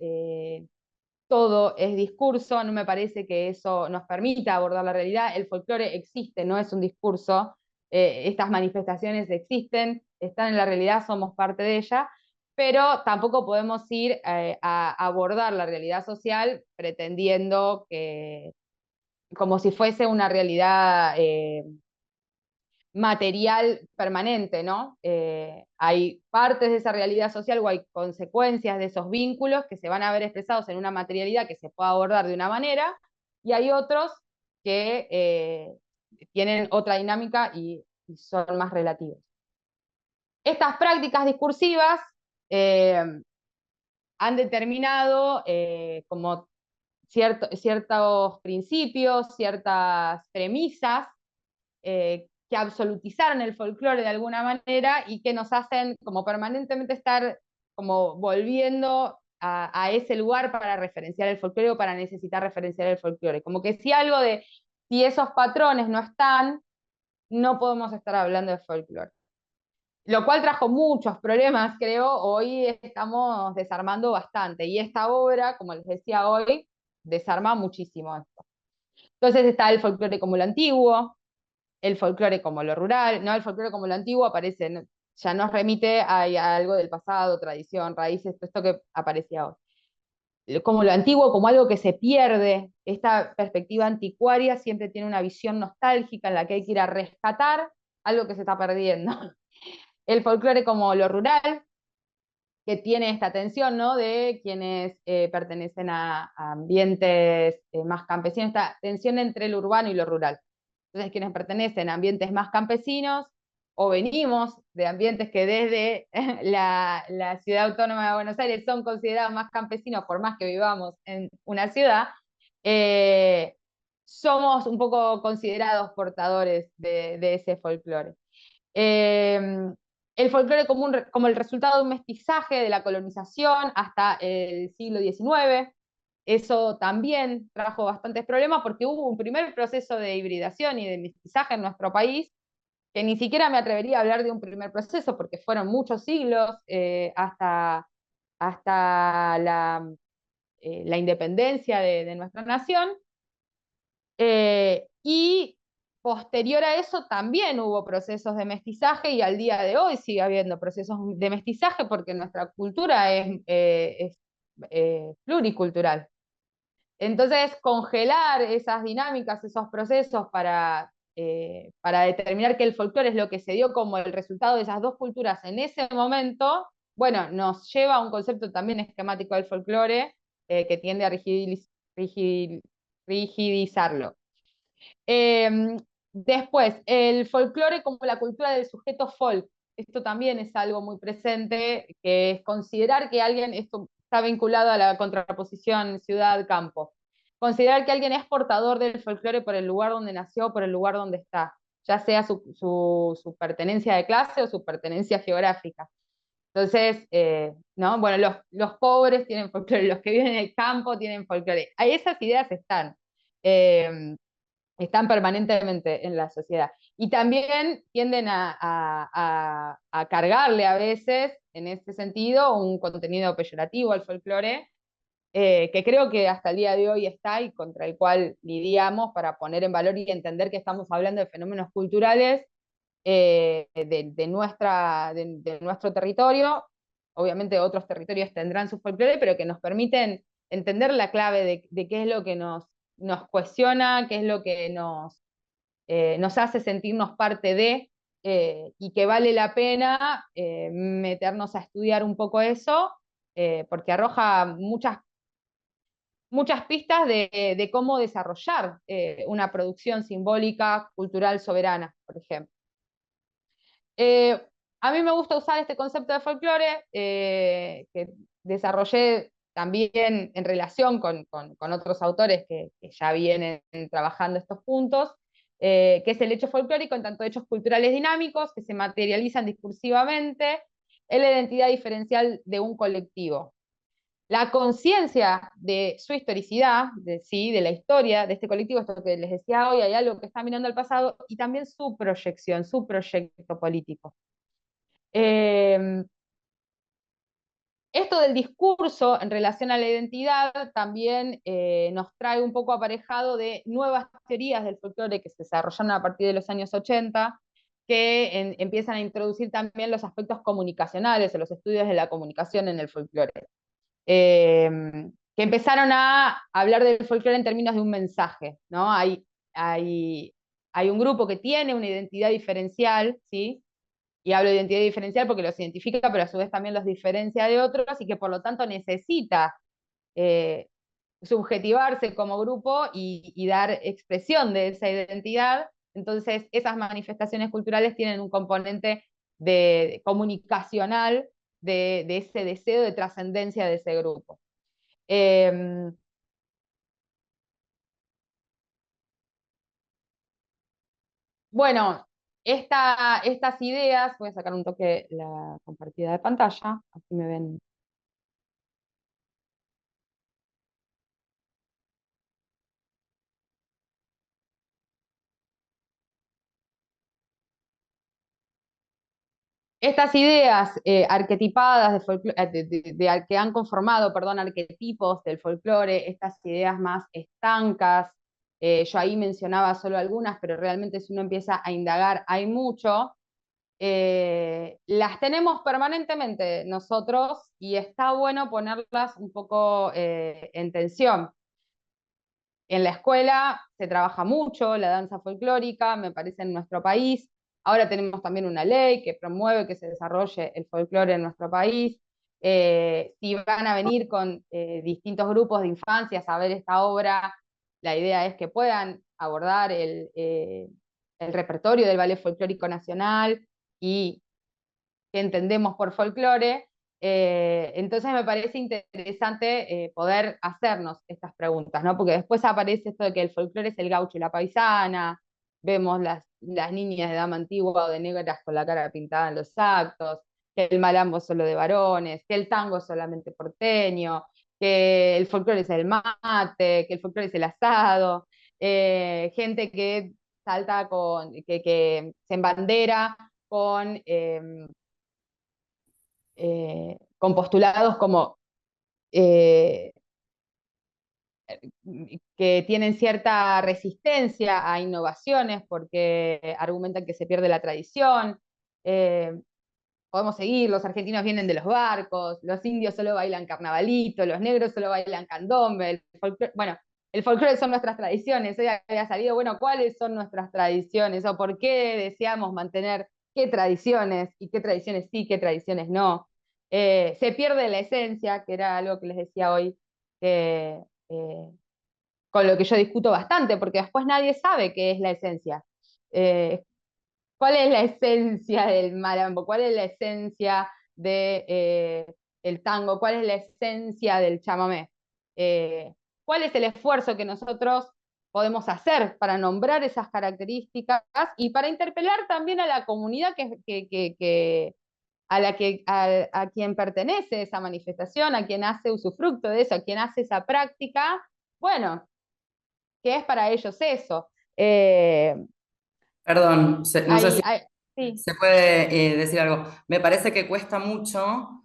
todo es discurso, no me parece que eso nos permita abordar la realidad. El folclore existe, no es un discurso, estas manifestaciones existen, están en la realidad, somos parte de ella, pero tampoco podemos ir a abordar la realidad social pretendiendo que, como si fuese una realidad material permanente, ¿no? Hay partes de esa realidad social o hay consecuencias de esos vínculos que se van a ver expresados en una materialidad que se puede abordar de una manera, y hay otros que tienen otra dinámica y son más relativos. Estas prácticas discursivas han determinado como ciertos principios, ciertas premisas que absolutizaron el folclore de alguna manera y que nos hacen como permanentemente estar como volviendo a ese lugar para referenciar el folclore o para necesitar referenciar el folclore. Como que si esos patrones no están, no podemos estar hablando de folclore. Lo cual trajo muchos problemas, creo. Hoy estamos desarmando bastante. Y esta obra, como les decía hoy, desarma muchísimo esto. Entonces está el folclore como lo antiguo, el folclore como lo rural, ¿no? El folclore como lo antiguo aparece, ya nos remite a algo del pasado, tradición, raíces, todo esto que aparecía hoy. Como lo antiguo, como algo que se pierde, esta perspectiva anticuaria siempre tiene una visión nostálgica en la que hay que ir a rescatar algo que se está perdiendo. El folclore como lo rural, que tiene esta tensión, ¿no? De quienes pertenecen a ambientes más campesinos, esta tensión entre lo urbano y lo rural. Entonces, quienes pertenecen a ambientes más campesinos o venimos de ambientes que desde la ciudad autónoma de Buenos Aires son considerados más campesinos, por más que vivamos en una ciudad, somos un poco considerados portadores de ese folclore. El folclore como el resultado de un mestizaje de la colonización hasta el siglo XIX, eso también trajo bastantes problemas porque hubo un primer proceso de hibridación y de mestizaje en nuestro país, que ni siquiera me atrevería a hablar de un primer proceso porque fueron muchos siglos hasta la independencia de nuestra nación. Y posterior a eso también hubo procesos de mestizaje y al día de hoy sigue habiendo procesos de mestizaje porque nuestra cultura es pluricultural. Entonces, congelar esas dinámicas, esos procesos para determinar que el folclore es lo que se dio como el resultado de esas dos culturas en ese momento, bueno, nos lleva a un concepto también esquemático del folclore que tiende a rigidizarlo. Después, el folclore como la cultura del sujeto folk. Esto también es algo muy presente, que es considerar que alguien, esto está vinculado a la contraposición ciudad-campo, considerar que alguien es portador del folclore por el lugar donde nació, por el lugar donde está, ya sea su pertenencia de clase o su pertenencia geográfica. Entonces, ¿no? Bueno, los pobres tienen folclore, los que viven en el campo tienen folclore. Ahí esas ideas están. Están permanentemente en la sociedad. Y también tienden a cargarle a veces, en ese sentido, un contenido peyorativo al folclore, que creo que hasta el día de hoy está y contra el cual lidiamos para poner en valor y entender que estamos hablando de fenómenos culturales de nuestro territorio. Obviamente otros territorios tendrán su folclore, pero que nos permiten entender la clave de qué es lo que nos cuestiona, qué es lo que nos hace sentirnos parte de, y que vale la pena meternos a estudiar un poco eso, porque arroja muchas pistas de cómo desarrollar una producción simbólica, cultural, soberana, por ejemplo. A mí me gusta usar este concepto de folclore, que desarrollé también en relación con otros autores que ya vienen trabajando estos puntos, que es el hecho folclórico en tanto hechos culturales dinámicos que se materializan discursivamente en la identidad diferencial de un colectivo. La conciencia de su historicidad, de la historia de este colectivo, esto que les decía hoy, hay algo que está mirando al pasado, y también su proyección, su proyecto político. Esto del discurso en relación a la identidad también nos trae un poco aparejado de nuevas teorías del folclore que se desarrollaron a partir de los años 80, que empiezan a introducir también los aspectos comunicacionales o los estudios de la comunicación en el folclore. Que empezaron a hablar del folclore en términos de un mensaje, ¿no? Hay un grupo que tiene una identidad diferencial, ¿sí? Y hablo de identidad diferencial porque los identifica, pero a su vez también los diferencia de otros, y que por lo tanto necesita subjetivarse como grupo y dar expresión de esa identidad. Entonces, esas manifestaciones culturales tienen un componente comunicacional de ese deseo de trascendencia de ese grupo. Bueno, estas ideas, voy a sacar un toque la compartida de pantalla, así me ven. Estas ideas arquetipadas que han conformado, perdón, arquetipos del folclore, estas ideas más estancas, yo ahí mencionaba solo algunas, pero realmente si uno empieza a indagar hay mucho, las tenemos permanentemente nosotros y está bueno ponerlas un poco en tensión. En la escuela se trabaja mucho la danza folclórica, me parece, en nuestro país. Ahora tenemos también una ley que promueve que se desarrolle el folclore en nuestro país. Si van a venir con distintos grupos de infancias a ver esta obra, la idea es que puedan abordar el repertorio del Ballet Folclórico Nacional, y qué entendemos por folclore. Entonces me parece interesante poder hacernos estas preguntas, ¿no? Porque después aparece esto de que el folclore es el gaucho y la paisana, vemos las niñas de dama antigua o de negras con la cara pintada en los actos, que el malambo es solo de varones, que el tango es solamente porteño, que el folclore es el mate, que el folclore es el asado, gente que salta que se embandera con postulados como eh, que tienen cierta resistencia a innovaciones porque argumentan que se pierde la tradición. Podemos seguir, los argentinos vienen de los barcos, los indios solo bailan carnavalito, los negros solo bailan candombe, bueno, el folclore son nuestras tradiciones. Hoy había salido, bueno, ¿cuáles son nuestras tradiciones? ¿O por qué deseamos mantener qué tradiciones? ¿Y qué tradiciones sí, qué tradiciones no? Se pierde la esencia, que era algo que les decía hoy, que, con lo que yo discuto bastante, porque después nadie sabe qué es la esencia. ¿Cuál es la esencia del malambo? ¿Cuál es la esencia del tango? ¿Cuál es la esencia del chamamé? ¿Cuál es el esfuerzo que nosotros podemos hacer para nombrar esas características y para interpelar también a la comunidad a quien pertenece esa manifestación, a quien hace usufructo de eso, a quien hace esa práctica? Bueno, ¿qué es para ellos eso? Perdón, no sé si Sí. se puede decir algo. Me parece que cuesta mucho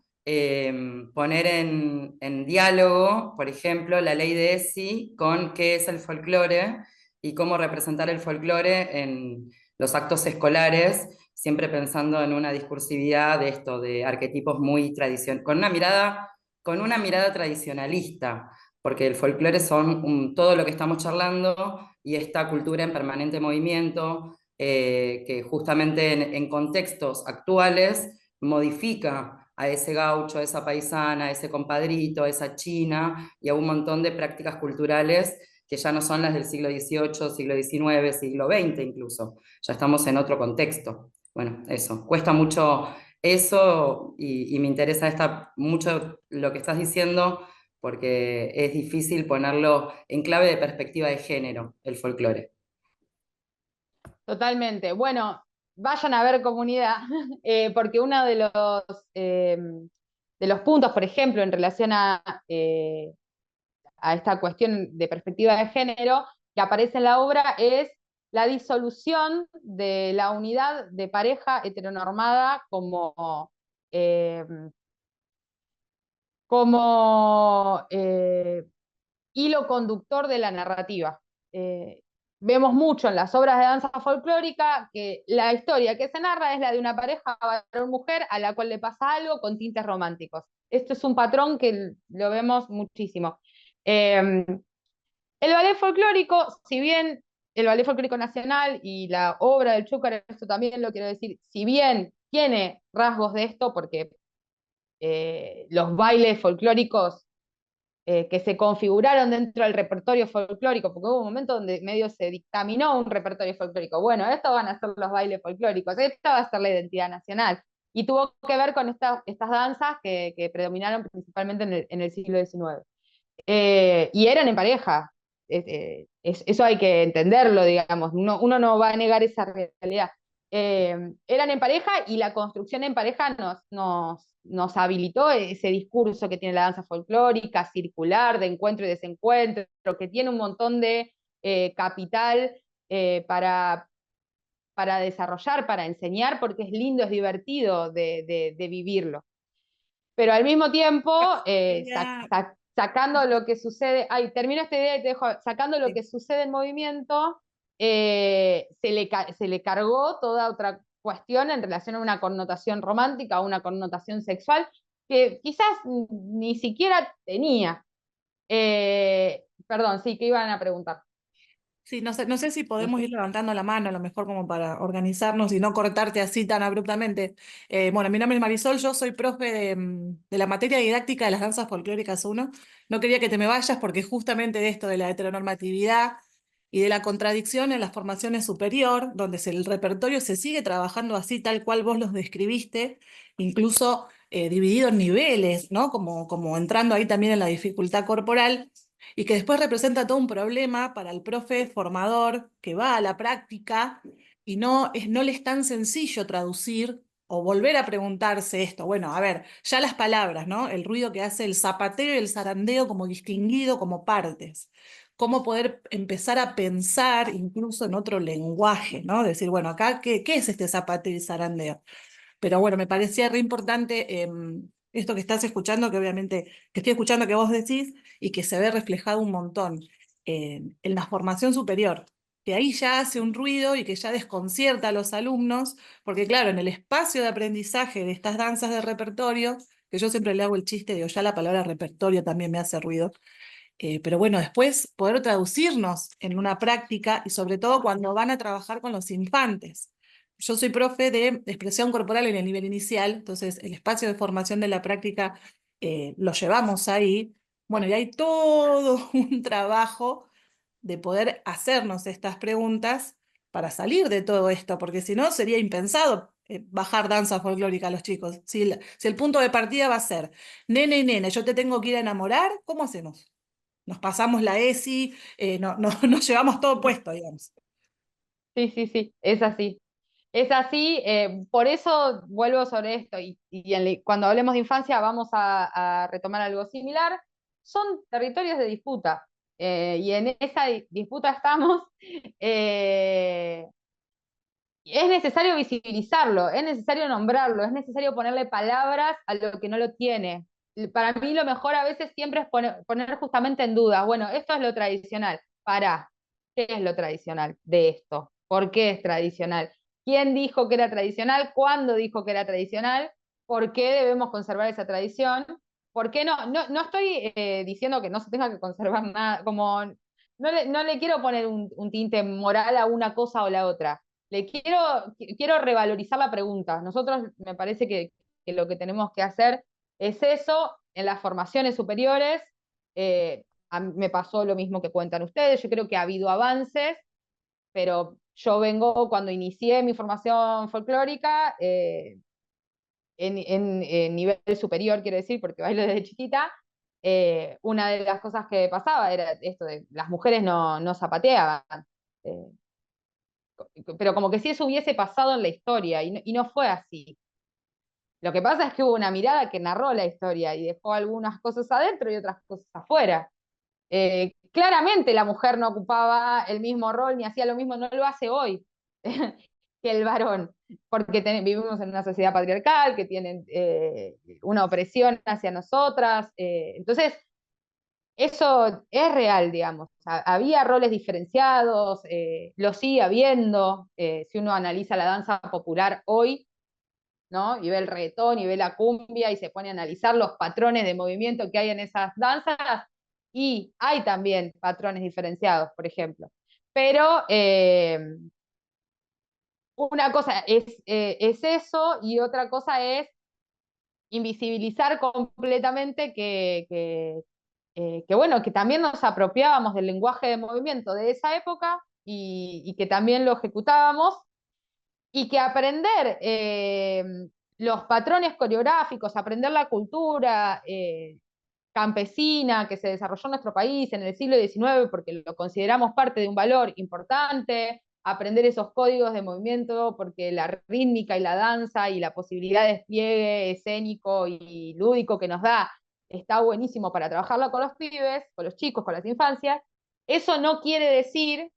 poner en diálogo, por ejemplo, la ley de ESI con qué es el folclore y cómo representar el folclore en los actos escolares, siempre pensando en una discursividad de esto, de arquetipos muy tradicionales, con una mirada tradicionalista, porque el folclore son todo lo que estamos charlando y esta cultura en permanente movimiento que justamente en contextos actuales modifica a ese gaucho, a esa paisana, a ese compadrito, a esa china y a un montón de prácticas culturales que ya no son las del siglo XVIII, siglo XIX, siglo XX incluso. Ya estamos en otro contexto. Bueno, eso. Cuesta mucho eso y me interesa mucho lo que estás diciendo porque es difícil ponerlo en clave de perspectiva de género, el folclore. Totalmente. Bueno, vayan a ver comunidad, porque uno de los puntos, por ejemplo, en relación a esta cuestión de perspectiva de género que aparece en la obra es la disolución de la unidad de pareja heteronormada eh, como hilo conductor de la narrativa. Vemos mucho en las obras de danza folclórica que la historia que se narra es la de una pareja varón-mujer a la cual le pasa algo con tintes románticos. Esto es un patrón que lo vemos muchísimo. El ballet folclórico, si bien el ballet folclórico nacional y la obra del Chúcar, esto también lo quiero decir, si bien tiene rasgos de esto, porque los bailes folclóricos que se configuraron dentro del repertorio folclórico, porque hubo un momento donde medio se dictaminó un repertorio folclórico. Bueno, esto van a ser los bailes folclóricos, esta va a ser la identidad nacional. Y tuvo que ver con estas danzas que predominaron principalmente en el siglo XIX. Y eran en pareja. Eso hay que entenderlo, digamos. Uno no va a negar esa realidad. Eran en pareja y la construcción en pareja nos habilitó ese discurso que tiene la danza folclórica, circular, de encuentro y desencuentro, que tiene un montón de capital para desarrollar, para enseñar, porque es lindo, es divertido de vivirlo. Pero al mismo tiempo, sacando lo que sucede, termino esta idea y te dejo, sacando lo que sucede en movimiento, se le cargó toda otra cuestión en relación a una connotación romántica o una connotación sexual que quizás ni siquiera tenía. Perdón, sí, que iban a preguntar. Sí, no sé si podemos ir levantando la mano, a lo mejor como para organizarnos y no cortarte así tan abruptamente. Bueno, mi nombre es Marisol, yo soy profe de la materia didáctica de las danzas folclóricas 1. No quería que te me vayas porque justamente de esto de la heteronormatividad y de la contradicción en las formaciones superior, donde el repertorio se sigue trabajando así, tal cual vos los describiste, incluso dividido en niveles, ¿no? Como entrando ahí también en la dificultad corporal, y que después representa todo un problema para el profe formador que va a la práctica y no le es tan sencillo traducir o volver a preguntarse esto. Bueno, a ver, ya las palabras, ¿no? El ruido que hace el zapateo y el zarandeo como distinguido como partes. Cómo poder empezar a pensar incluso en otro lenguaje, ¿no? Decir, bueno, acá, ¿qué es este zapateo y zarandeo? Pero bueno, me parecía re importante esto que estás escuchando, que obviamente, que estoy escuchando que vos decís y que se ve reflejado un montón en la formación superior, que ahí ya hace un ruido y que ya desconcierta a los alumnos, porque claro, en el espacio de aprendizaje de estas danzas de repertorio, que yo siempre le hago el chiste, digo, ya la palabra repertorio también me hace ruido, pero bueno, después poder traducirnos en una práctica y sobre todo cuando van a trabajar con los infantes. Yo soy profe de expresión corporal en el nivel inicial, entonces el espacio de formación de la práctica lo llevamos ahí. Bueno, y hay todo un trabajo de poder hacernos estas preguntas para salir de todo esto, porque si no sería impensado bajar danza folclórica a los chicos. Si el punto de partida va a ser, nene y nene, yo te tengo que ir a enamorar, ¿cómo hacemos? Nos pasamos la ESI, nos llevamos todo puesto, digamos. Sí, sí, sí, es así. Es así, por eso vuelvo sobre esto cuando hablemos de infancia vamos a retomar algo similar. Son territorios de disputa y en esa disputa estamos. eh, es necesario visibilizarlo, es necesario nombrarlo, es necesario ponerle palabras a lo que no lo tiene. Para mí lo mejor a veces siempre es poner justamente en duda, bueno, esto es lo tradicional, ¿qué es lo tradicional de esto? ¿Por qué es tradicional? ¿Quién dijo que era tradicional? ¿Cuándo dijo que era tradicional? ¿Por qué debemos conservar esa tradición? ¿Por qué no? No estoy diciendo que no se tenga que conservar nada, como no le quiero poner un tinte moral a una cosa o la otra. Quiero revalorizar la pregunta. Nosotros me parece que lo que tenemos que hacer es eso en las formaciones superiores. Me pasó lo mismo que cuentan ustedes. Yo creo que ha habido avances, pero yo vengo cuando inicié mi formación folclórica en nivel superior, quiero decir, porque bailo desde chiquita. Una de las cosas que pasaba era esto de las mujeres no zapateaban. Eh, pero como que si eso hubiese pasado en la historia, y no fue así. Lo que pasa es que hubo una mirada que narró la historia y dejó algunas cosas adentro y otras cosas afuera. Claramente la mujer no ocupaba el mismo rol ni hacía lo mismo, no lo hace hoy que el varón, porque vivimos en una sociedad patriarcal que tiene una opresión hacia nosotras. Entonces, eso es real, digamos. O sea, había roles diferenciados, lo sigue habiendo. Si uno analiza la danza popular hoy, ¿no? Y ve el reggaetón y ve la cumbia y se pone a analizar los patrones de movimiento que hay en esas danzas, y hay también patrones diferenciados, por ejemplo. Pero una cosa es eso y otra cosa es invisibilizar completamente bueno, que también nos apropiábamos del lenguaje de movimiento de esa época y que también lo ejecutábamos, y que aprender los patrones coreográficos, aprender la cultura campesina que se desarrolló en nuestro país en el siglo XIX, porque lo consideramos parte de un valor importante, aprender esos códigos de movimiento, porque la rítmica y la danza y la posibilidad de despliegue escénico y lúdico que nos da está buenísimo para trabajarlo con los pibes, con los chicos, con las infancias. Eso no quiere decir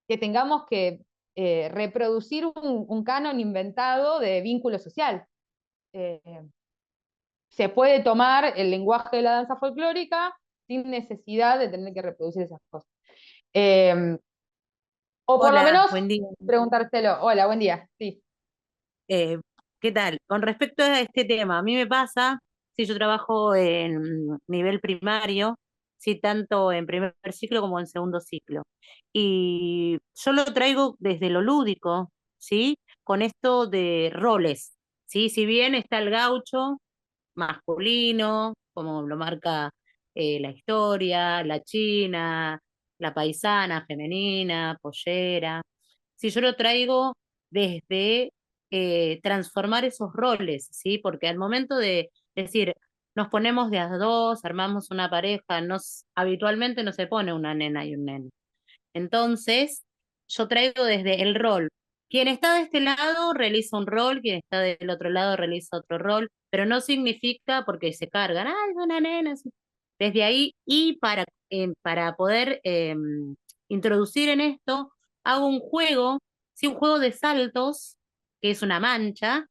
que tengamos que reproducir un canon inventado de vínculo social. Eh, Se puede tomar el lenguaje de la danza folclórica sin necesidad de tener que reproducir esas cosas. Eh, o por lo Hola, menos buen día. preguntárselo. Hola, buen día. Sí. Eh, ¿Qué tal? Con respecto a este tema, a mí me pasa, si yo trabajo en nivel primario, sí, tanto en primer ciclo como en segundo ciclo. Y yo lo traigo desde lo lúdico, ¿sí? Con esto de roles, ¿sí? Si bien está el gaucho masculino, como lo marca la historia, la china, la paisana, femenina, pollera. Si yo lo traigo desde transformar esos roles, ¿sí? Porque al momento de decir, nos ponemos de a dos, armamos una pareja, habitualmente no se pone una nena y un nene. Entonces, yo traigo desde el rol. Quien está de este lado realiza un rol, quien está del otro lado realiza otro rol, pero no significa porque se cargan, ¡ay, una nena! Sí. Desde ahí, y para poder introducir en esto, hago un juego, sí, un juego de saltos, que es una mancha,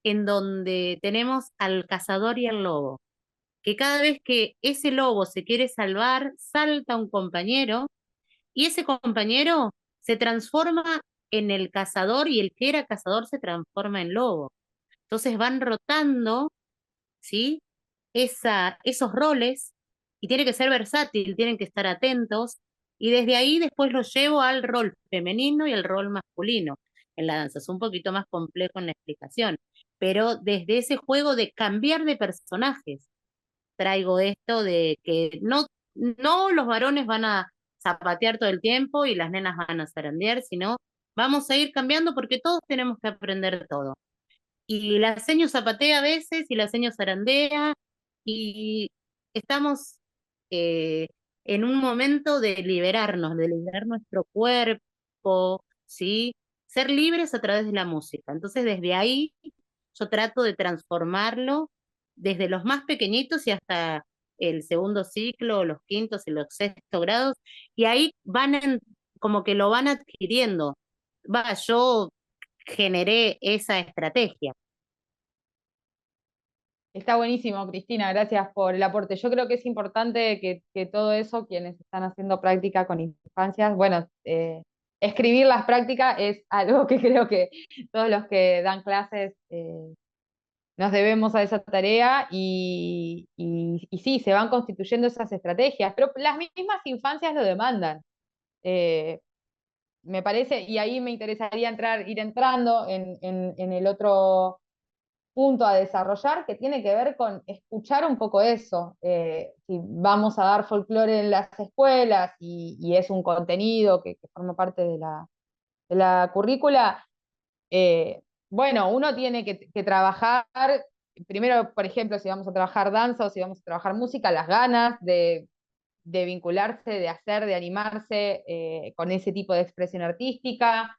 en donde tenemos al cazador y al lobo, que cada vez que ese lobo se quiere salvar, salta un compañero y ese compañero se transforma en el cazador y el que era cazador se transforma en lobo. Entonces van rotando, ¿sí? Esos roles y tiene que ser versátil, tienen que estar atentos y desde ahí después lo llevo al rol femenino y el rol masculino en la danza. Es un poquito más complejo en la explicación, pero desde ese juego de cambiar de personajes traigo esto de que no los varones van a zapatear todo el tiempo y las nenas van a zarandear, sino vamos a ir cambiando porque todos tenemos que aprender todo. Y la seño zapatea a veces y la seño zarandea y estamos eh, en un momento de liberar nuestro cuerpo, ¿sí? Ser libres a través de la música. Entonces desde ahí yo trato de transformarlo desde los más pequeñitos y hasta el segundo ciclo, los quintos y los sextos grados, y ahí como que lo van adquiriendo. Yo generé esa estrategia. Está buenísimo, Cristina, gracias por el aporte. Yo creo que es importante que todo eso, quienes están haciendo práctica con infancias, bueno, escribir las prácticas es algo que creo que todos los que dan clases nos debemos a esa tarea y sí, se van constituyendo esas estrategias, pero las mismas infancias lo demandan. Eh, Me parece, y ahí me interesaría ir entrando en el otro punto a desarrollar que tiene que ver con escuchar un poco eso. Si vamos a dar folclore en las escuelas y es un contenido que forma parte de la currícula, bueno, uno tiene que trabajar, primero, por ejemplo, si vamos a trabajar danza o si vamos a trabajar música, las ganas de vincularse, de hacer, de animarse con ese tipo de expresión artística.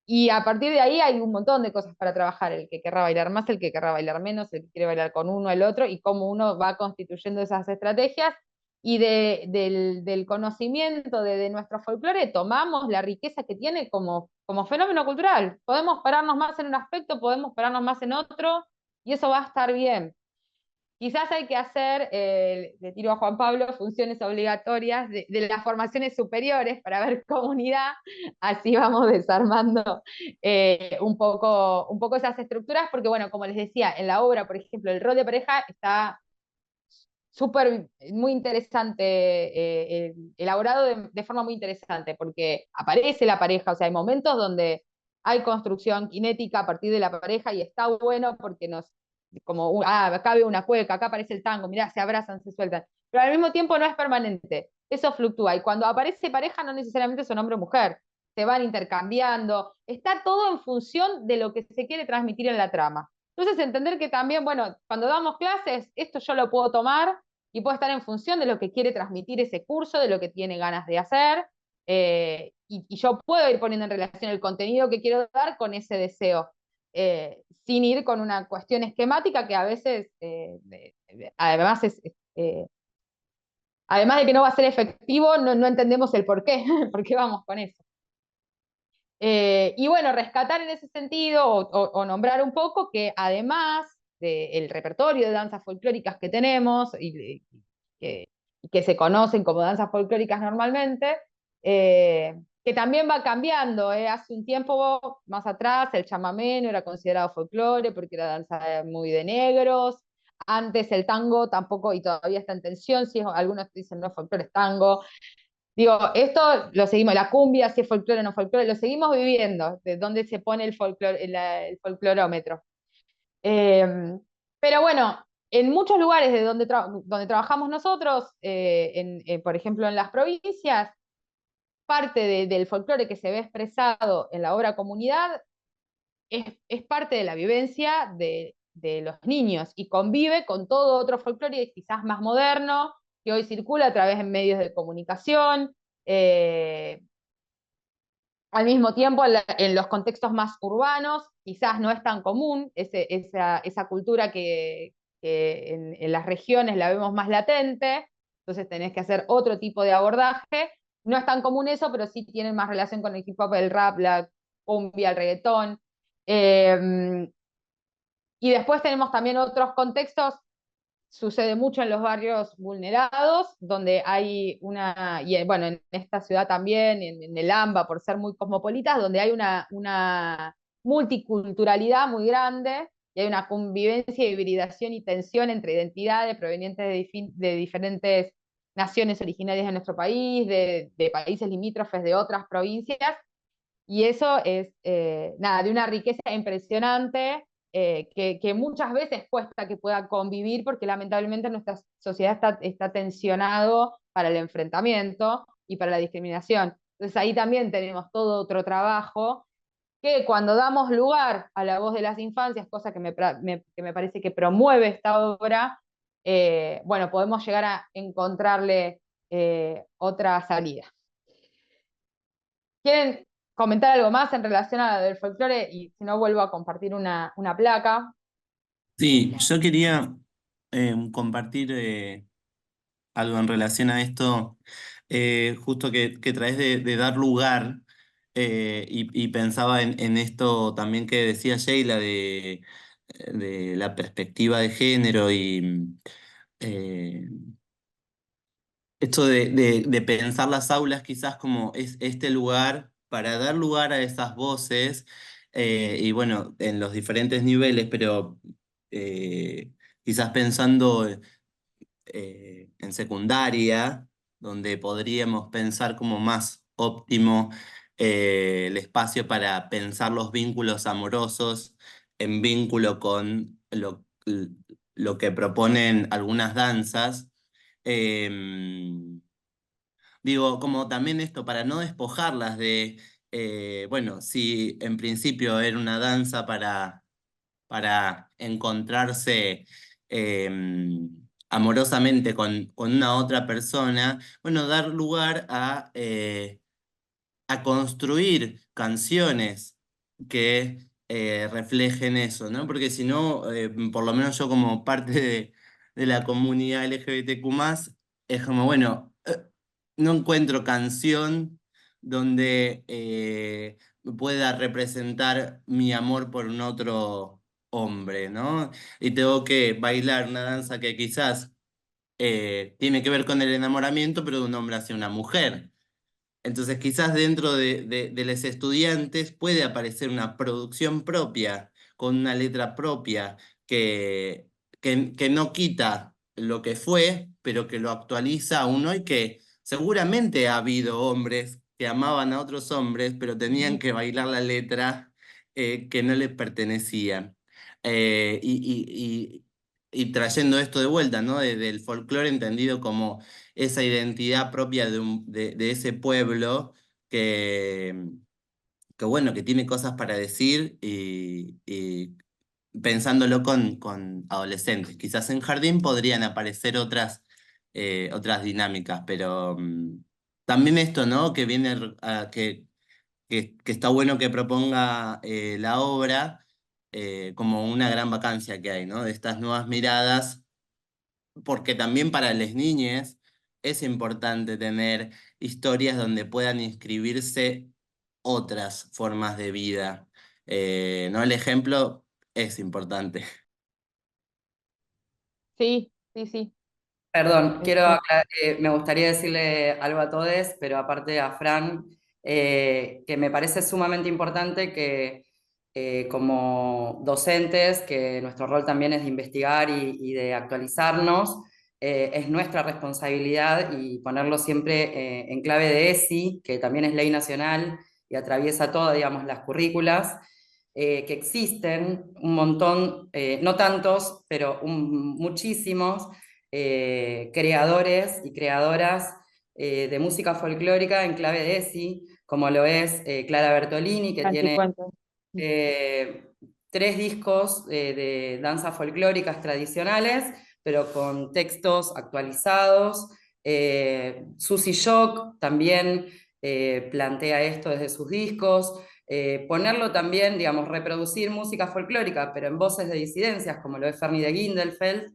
Y a partir de ahí hay un montón de cosas para trabajar, el que querrá bailar más, el que querrá bailar menos, el que quiere bailar con uno, el otro, y cómo uno va constituyendo esas estrategias. Y del conocimiento de nuestro folclore tomamos la riqueza que tiene como fenómeno cultural. Podemos pararnos más en un aspecto, podemos pararnos más en otro, y eso va a estar bien. Quizás hay que hacer, le tiro a Juan Pablo, funciones obligatorias de las formaciones superiores para ver comunidad, así vamos desarmando un poco esas estructuras, porque bueno, como les decía, en la obra, por ejemplo, el rol de pareja está súper, muy interesante, elaborado de forma muy interesante, porque aparece la pareja, o sea, hay momentos donde hay construcción cinética a partir de la pareja y está bueno porque como, acá veo una cueca, acá aparece el tango, mirá, se abrazan, se sueltan, pero al mismo tiempo no es permanente, eso fluctúa, y cuando aparece pareja no necesariamente son hombre o mujer, se van intercambiando, está todo en función de lo que se quiere transmitir en la trama. Entonces, entender que también, bueno, cuando damos clases, esto yo lo puedo tomar y puede estar en función de lo que quiere transmitir ese curso, de lo que tiene ganas de hacer, y yo puedo ir poniendo en relación el contenido que quiero dar con ese deseo, sin ir con una cuestión esquemática que a veces, además además de que no va a ser efectivo, no entendemos el por qué, por qué vamos con eso. Y bueno, rescatar en ese sentido o nombrar un poco que además del repertorio de danzas folclóricas que tenemos y que se conocen como danzas folclóricas normalmente, que también va cambiando. Hace un tiempo más atrás el chamamé no era considerado folclore porque era danza muy de negros. Antes el tango tampoco, y todavía está en tensión, si algunos dicen no, folclore es tango. Digo, esto lo seguimos, la cumbia, si es folclore o no folclore, lo seguimos viviendo, de dónde se pone el folclorómetro. Pero bueno, en muchos lugares de donde trabajamos nosotros, por ejemplo en las provincias, parte del folclore que se ve expresado en la obra Comunidad, es parte de la vivencia de los niños y convive con todo otro folclore quizás más moderno, que hoy circula a través de medios de comunicación, al mismo tiempo en los contextos más urbanos quizás no es tan común esa cultura que en las regiones la vemos más latente, entonces tenés que hacer otro tipo de abordaje. No es tan común eso, pero sí tienen más relación con el hip hop, el rap, la cumbia, el reggaetón. Y después tenemos también otros contextos, sucede mucho en los barrios vulnerados, donde hay y bueno, en esta ciudad también, en el AMBA, por ser muy cosmopolitas, donde hay una multiculturalidad muy grande, y hay una convivencia, hibridación y tensión entre identidades provenientes de diferentes naciones originarias de nuestro país, de países limítrofes de otras provincias, y eso es, nada, de una riqueza impresionante, que muchas veces cuesta que pueda convivir porque lamentablemente nuestra sociedad está tensionado para el enfrentamiento y para la discriminación. Entonces ahí también tenemos todo otro trabajo que cuando damos lugar a la voz de las infancias, cosa que me parece que promueve esta obra, bueno, podemos llegar a encontrarle otra salida. ¿Quieren comentar algo más en relación a la del folclore? Y si no, vuelvo a compartir una placa. Sí, yo quería compartir algo en relación a esto, justo que traes de dar lugar, y pensaba en esto también que decía Sheila de la perspectiva de género y eh, esto de pensar las aulas quizás como es este lugar para dar lugar a esas voces, y bueno, en los diferentes niveles, pero quizás pensando en secundaria, donde podríamos pensar como más óptimo el espacio para pensar los vínculos amorosos en vínculo con lo que proponen algunas danzas. Em, Digo, como también esto, para no despojarlas bueno, si en principio era una danza para encontrarse amorosamente con una otra persona, bueno, dar lugar a construir canciones que reflejen eso, ¿no? Porque si no, por lo menos yo como parte de la comunidad LGBTQ+, es como, bueno, no encuentro canción donde pueda representar mi amor por un otro hombre, ¿no? Y tengo que bailar una danza que quizás tiene que ver con el enamoramiento, pero de un hombre hacia una mujer. Entonces, quizás dentro de los estudiantes puede aparecer una producción propia, con una letra propia, que no quita lo que fue, pero que lo actualiza aún hoy, que seguramente ha habido hombres que amaban a otros hombres, pero tenían que bailar la letra que no les pertenecía. Y trayendo esto de vuelta, ¿no? Del folclore entendido como esa identidad propia de ese pueblo que, que, bueno, que tiene cosas para decir y pensándolo con adolescentes. Quizás en jardín podrían aparecer otras dinámicas, pero también esto, ¿no? Que viene que está bueno que proponga la obra como una gran vacancia que hay, ¿no? De estas nuevas miradas, porque también para las niñas es importante tener historias donde puedan inscribirse otras formas de vida. ¿No? El ejemplo es importante. Sí, sí, sí. Perdón, Este, me gustaría decirle algo a todos, pero aparte a Fran, que me parece sumamente importante que como docentes, que nuestro rol también es de investigar y de actualizarnos, es nuestra responsabilidad y ponerlo siempre en clave de ESI, que también es ley nacional y atraviesa todas, digamos, las currículas, que existen un montón, no tantos, pero muchísimos creadores y creadoras de música folclórica en clave de ESI, como lo es Clara Bertolini, que tiene Anticuentos. 3 discos de danzas folclóricas tradicionales, pero con textos actualizados. Susy Shock también plantea esto desde sus discos. Ponerlo también, digamos, reproducir música folclórica, pero en voces de disidencias, como lo es Fernie de Gindelfeld,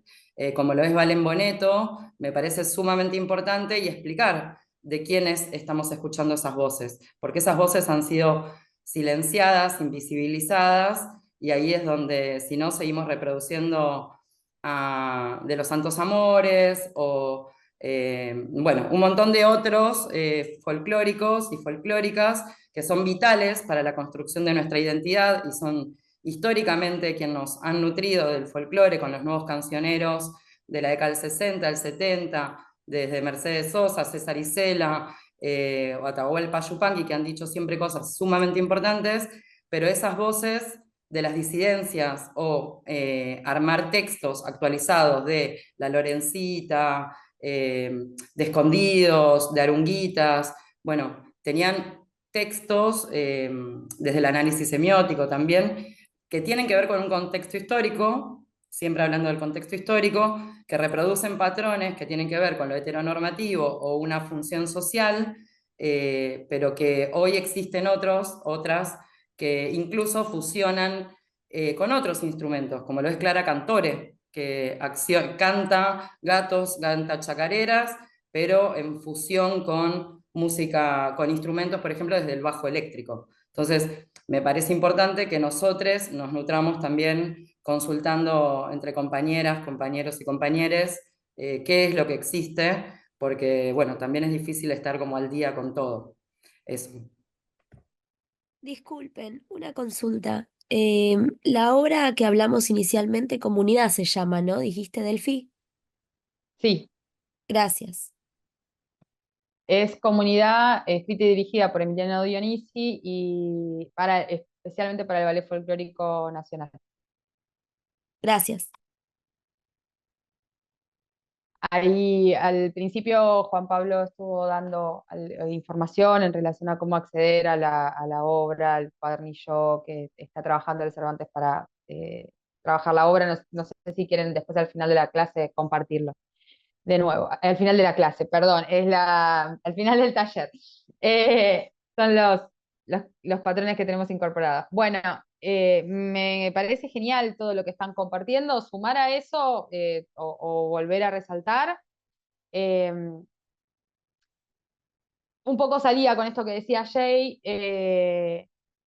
como lo es Valen Boneto, me parece sumamente importante, y explicar de quiénes estamos escuchando esas voces, porque esas voces han sido silenciadas, invisibilizadas, y ahí es donde, si no, seguimos reproduciendo de los Santos Amores, o bueno, un montón de otros folclóricos y folclóricas que son vitales para la construcción de nuestra identidad y son históricamente quienes nos han nutrido del folclore, con los nuevos cancioneros de la década del 60, del 70, desde Mercedes Sosa, César Isela, o Atahualpa Yupanqui, que han dicho siempre cosas sumamente importantes, pero esas voces de las disidencias, o armar textos actualizados de La Lorencita, de Escondidos, de Arunguitas, bueno, tenían textos desde el análisis semiótico también, que tienen que ver con un contexto histórico, siempre hablando del contexto histórico, que reproducen patrones que tienen que ver con lo heteronormativo o una función social, pero que hoy existen otras que incluso fusionan con otros instrumentos, como lo es Clara Cantore, que canta gatos, canta chacareras, pero en fusión con música, con instrumentos, por ejemplo, desde el bajo eléctrico. Entonces, me parece importante que nosotros nos nutramos también consultando entre compañeras, compañeros y compañeres qué es lo que existe, porque, bueno, también es difícil estar como al día con todo. Eso. Disculpen, una consulta. La obra que hablamos inicialmente, Comunidad se llama, ¿no? Dijiste, Delphi. Sí, Gracias. es Comunidad, escrita y dirigida por Emiliano Dionisi y especialmente para el Ballet Folclórico Nacional. Gracias. Ahí al principio Juan Pablo estuvo dando información en relación a cómo acceder a la obra, al cuadernillo que está trabajando el Cervantes para trabajar la obra. No sé si quieren después al final de la clase compartirlo. De nuevo, al final de la clase, perdón, al final del taller. Son los patrones que tenemos incorporados. Bueno, me parece genial todo lo que están compartiendo. Sumar a eso o volver a resaltar. Un poco salía con esto que decía Jay,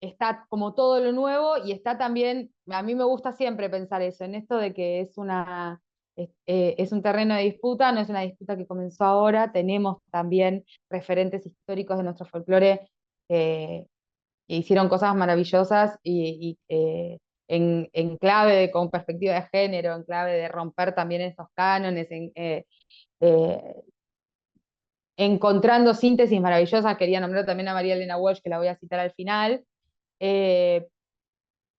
está como todo lo nuevo y está también, a mí me gusta siempre pensar eso, en esto de que es un terreno de disputa, no es una disputa que comenzó ahora, tenemos también referentes históricos de nuestro folclore que hicieron cosas maravillosas en clave con perspectiva de género, en clave de romper también esos cánones, eh, encontrando síntesis maravillosas. Quería nombrar también a María Elena Walsh, que la voy a citar al final. Eh,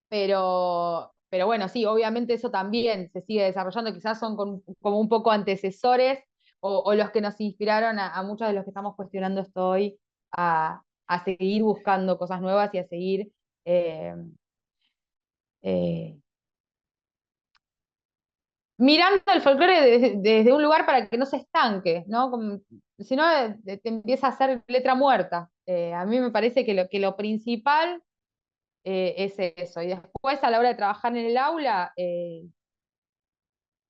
pero bueno, sí, obviamente eso también se sigue desarrollando, quizás son como un poco antecesores o los que nos inspiraron a muchos de los que estamos cuestionando esto hoy, a seguir buscando cosas nuevas y a seguir eh, eh, mirando el folclore desde un lugar para que no se estanque, ¿no? Si no, te empieza a hacer letra muerta. A mí me parece que lo principal es eso. Y después, a la hora de trabajar en el aula,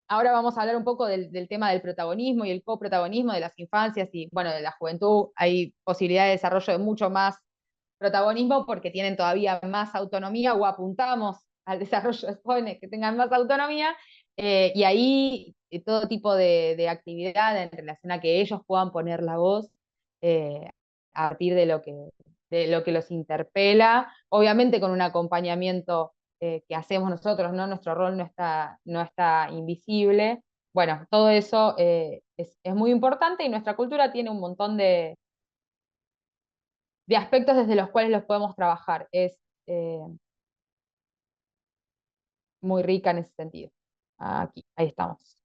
ahora vamos a hablar un poco del tema del protagonismo y el coprotagonismo de las infancias y, bueno, de la juventud. Hay posibilidad de desarrollo de mucho más protagonismo porque tienen todavía más autonomía o apuntamos al desarrollo de jóvenes que tengan más autonomía y ahí todo tipo de actividad en relación a que ellos puedan poner la voz eh, a partir de lo que los interpela, obviamente con un acompañamiento que hacemos nosotros, ¿no? Nuestro rol no está invisible. Bueno, todo eso es muy importante y nuestra cultura tiene un montón de aspectos desde los cuales los podemos trabajar. Es eh, muy rica en ese sentido. Aquí, ahí estamos.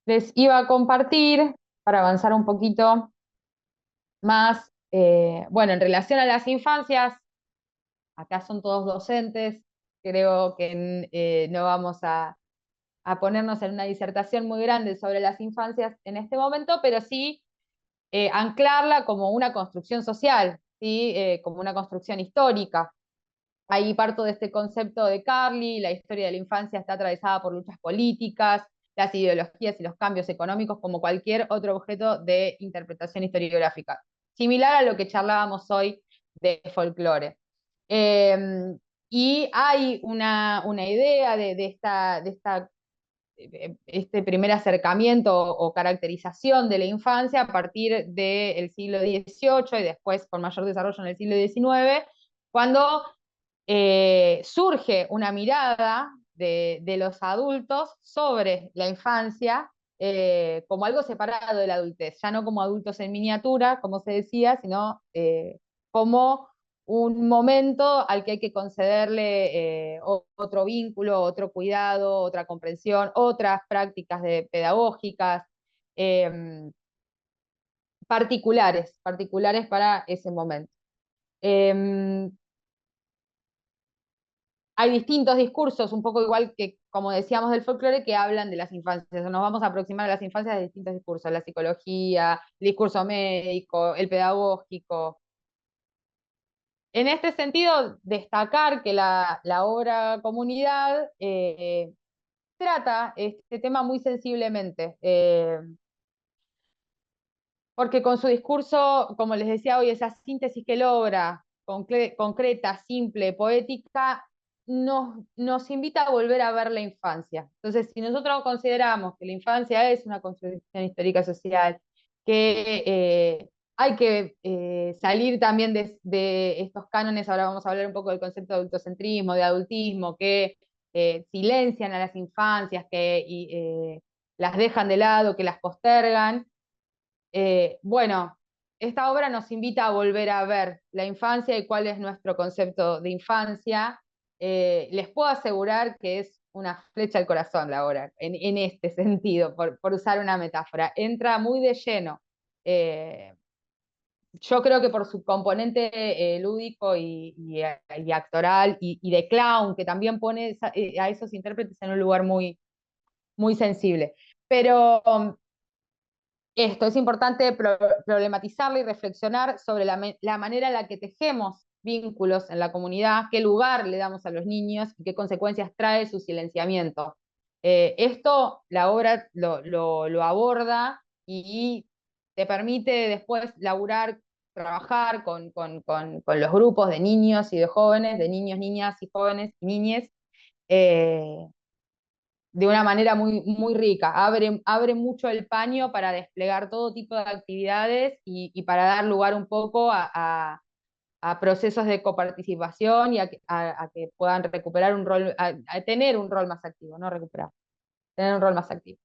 Les iba a compartir, para avanzar un poquito, más, bueno, en relación a las infancias, acá son todos docentes, creo que no vamos a ponernos en una disertación muy grande sobre las infancias en este momento, pero sí anclarla como una construcción social, ¿sí? Como una construcción histórica. Ahí parto de este concepto de Carli, la historia de la infancia está atravesada por luchas políticas, las ideologías y los cambios económicos como cualquier otro objeto de interpretación historiográfica, similar a lo que charlábamos hoy de folclore. Y hay una idea de este primer acercamiento o caracterización de la infancia a partir del siglo XVIII y después con mayor desarrollo en el siglo XIX, cuando surge una mirada de los adultos sobre la infancia como algo separado de la adultez, ya no como adultos en miniatura, como se decía, sino como un momento al que hay que concederle otro vínculo, otro cuidado, otra comprensión, otras prácticas pedagógicas particulares para ese momento. Hay distintos discursos, un poco igual que, como decíamos, del folclore, que hablan de las infancias. Nos vamos a aproximar a las infancias de distintos discursos, la psicología, el discurso médico, el pedagógico. En este sentido, destacar que la obra Comunidad trata este tema muy sensiblemente, porque con su discurso, como les decía hoy, esa síntesis que logra, concreta, simple, poética, nos invita a volver a ver la infancia. Entonces, si nosotros consideramos que la infancia es una construcción histórica social, que hay que salir también de estos cánones, ahora vamos a hablar un poco del concepto de adultocentrismo, de adultismo, que silencian a las infancias, que las dejan de lado, que las postergan. Bueno, esta obra nos invita a volver a ver la infancia y cuál es nuestro concepto de infancia. Les puedo asegurar que es una flecha al corazón la obra, en este sentido, por usar una metáfora. Entra muy de lleno. Yo creo que por su componente lúdico y actoral y de clown, que también pone a esos intérpretes en un lugar muy, muy sensible. Pero esto es importante problematizarlo y reflexionar sobre la manera en la que tejemos vínculos en la comunidad, qué lugar le damos a los niños y qué consecuencias trae su silenciamiento. Esto la obra lo aborda y te permite después trabajar con los grupos de niños y de jóvenes, de niños, niñas y jóvenes y niñes, de una manera muy, muy rica. Abre mucho el paño para desplegar todo tipo de actividades y para dar lugar un poco a procesos de coparticipación y a que puedan recuperar un rol, a tener un rol más activo, no recuperar, tener un rol más activo.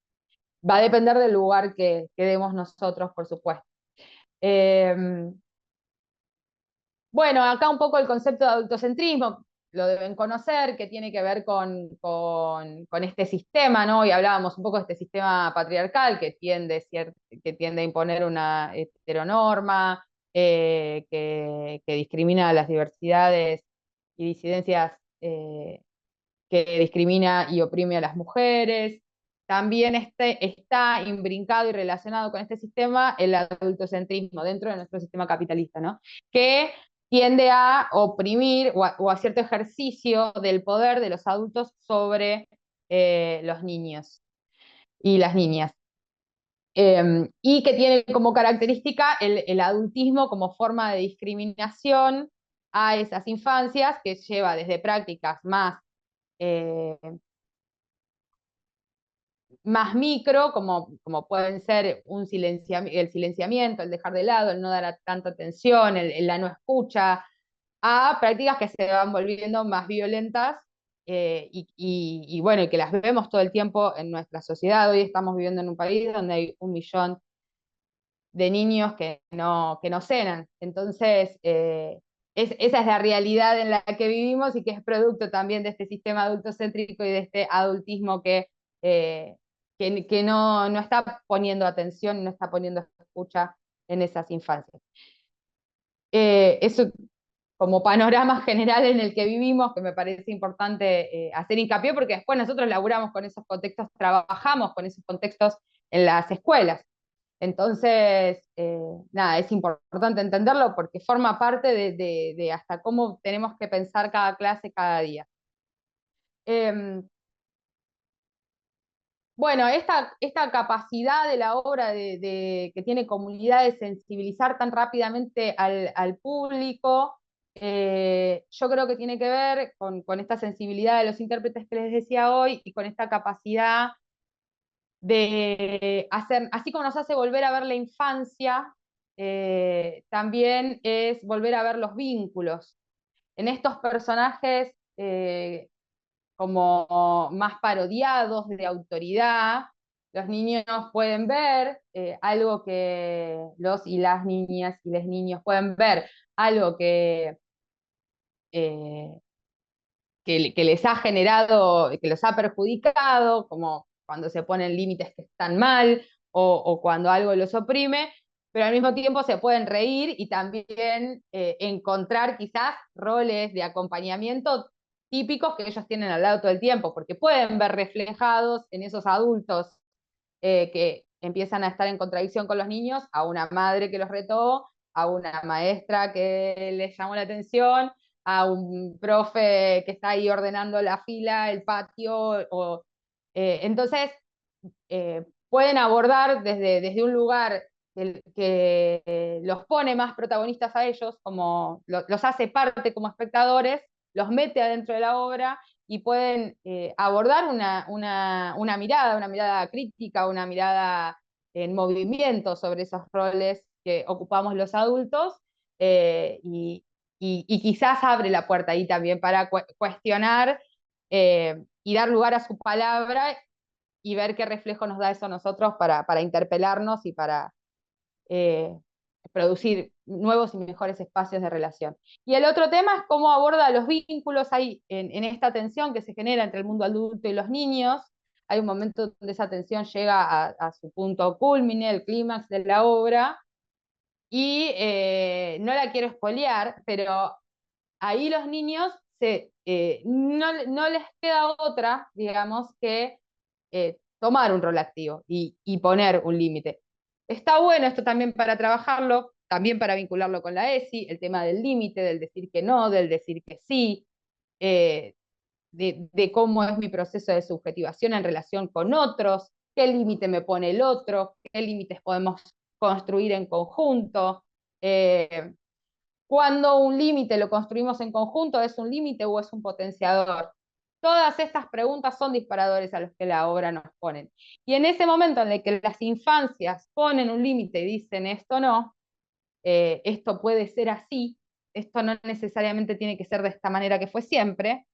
Va a depender del lugar que demos nosotros, por supuesto. Bueno, acá un poco el concepto de adultocentrismo, lo deben conocer, que tiene que ver con este sistema, ¿no? Y hablábamos un poco de este sistema patriarcal que tiende a imponer una heteronorma, que discrimina a las diversidades y disidencias, que discrimina y oprime a las mujeres. También está imbrincado y relacionado con este sistema el adultocentrismo dentro de nuestro sistema capitalista, ¿no? Que tiende a oprimir o a cierto ejercicio del poder de los adultos sobre los niños y las niñas. Y que tiene como característica el adultismo como forma de discriminación a esas infancias, que lleva desde prácticas eh, más micro, como pueden ser el silenciamiento, el dejar de lado, el no dar tanta atención, la no escucha, a prácticas que se van volviendo más violentas y bueno, y que las vemos todo el tiempo en nuestra sociedad. Hoy estamos viviendo en un país donde hay 1 millón de niños que no cenan. Entonces, esa es la realidad en la que vivimos y que es producto también de este sistema adultocéntrico y de este adultismo que no está poniendo atención, no está poniendo escucha en esas infancias. Eso como panorama general en el que vivimos, que me parece importante hacer hincapié, porque después nosotros laburamos con esos contextos, trabajamos con esos contextos en las escuelas. Entonces, nada, es importante entenderlo porque forma parte de hasta cómo tenemos que pensar cada clase, cada día. Bueno, esta capacidad de la obra que tiene comunidad de sensibilizar tan rápidamente al público, yo creo que tiene que ver con esta sensibilidad de los intérpretes que les decía hoy y con esta capacidad de hacer, así como nos hace volver a ver la infancia, también es volver a ver los vínculos. En estos personajes como más parodiados de autoridad, los niños pueden ver algo que los y las niñas y los niños pueden ver algo eh, que les ha generado, que los ha perjudicado, como cuando se ponen límites que están mal o cuando algo los oprime, pero al mismo tiempo se pueden reír y también encontrar quizás roles de acompañamiento típicos que ellos tienen al lado todo el tiempo, porque pueden ver reflejados en esos adultos que empiezan a estar en contradicción con los niños, a una madre que los retó, a una maestra que les llamó la atención, a un profe que está ahí ordenando la fila, el patio, entonces pueden abordar desde un lugar que los pone más protagonistas a ellos, como los hace parte como espectadores, los mete adentro de la obra y pueden abordar una mirada crítica, una mirada en movimiento sobre esos roles que ocupamos los adultos, y quizás abre la puerta ahí también para cuestionar y dar lugar a su palabra y ver qué reflejo nos da eso a nosotros para interpelarnos y para producir nuevos y mejores espacios de relación. Y el otro tema es cómo aborda los vínculos ahí en esta tensión que se genera entre el mundo adulto y los niños. Hay un momento donde esa tensión llega a su punto culmine, el clímax de la obra, y no la quiero espolear, pero ahí los niños no les queda otra, digamos, que tomar un rol activo y poner un límite. Está bueno esto también para trabajarlo, también para vincularlo con la ESI, el tema del límite, del decir que no, del decir que sí, de cómo es mi proceso de subjetivación en relación con otros, qué límite me pone el otro, qué límites podemos construir en conjunto. Cuando un límite lo construimos en conjunto, ¿es un límite o es un potenciador? Todas estas preguntas son disparadores a los que la obra nos pone. Y en ese momento en el que las infancias ponen un límite y dicen esto no, esto puede ser así, esto no necesariamente tiene que ser de esta manera que fue siempre,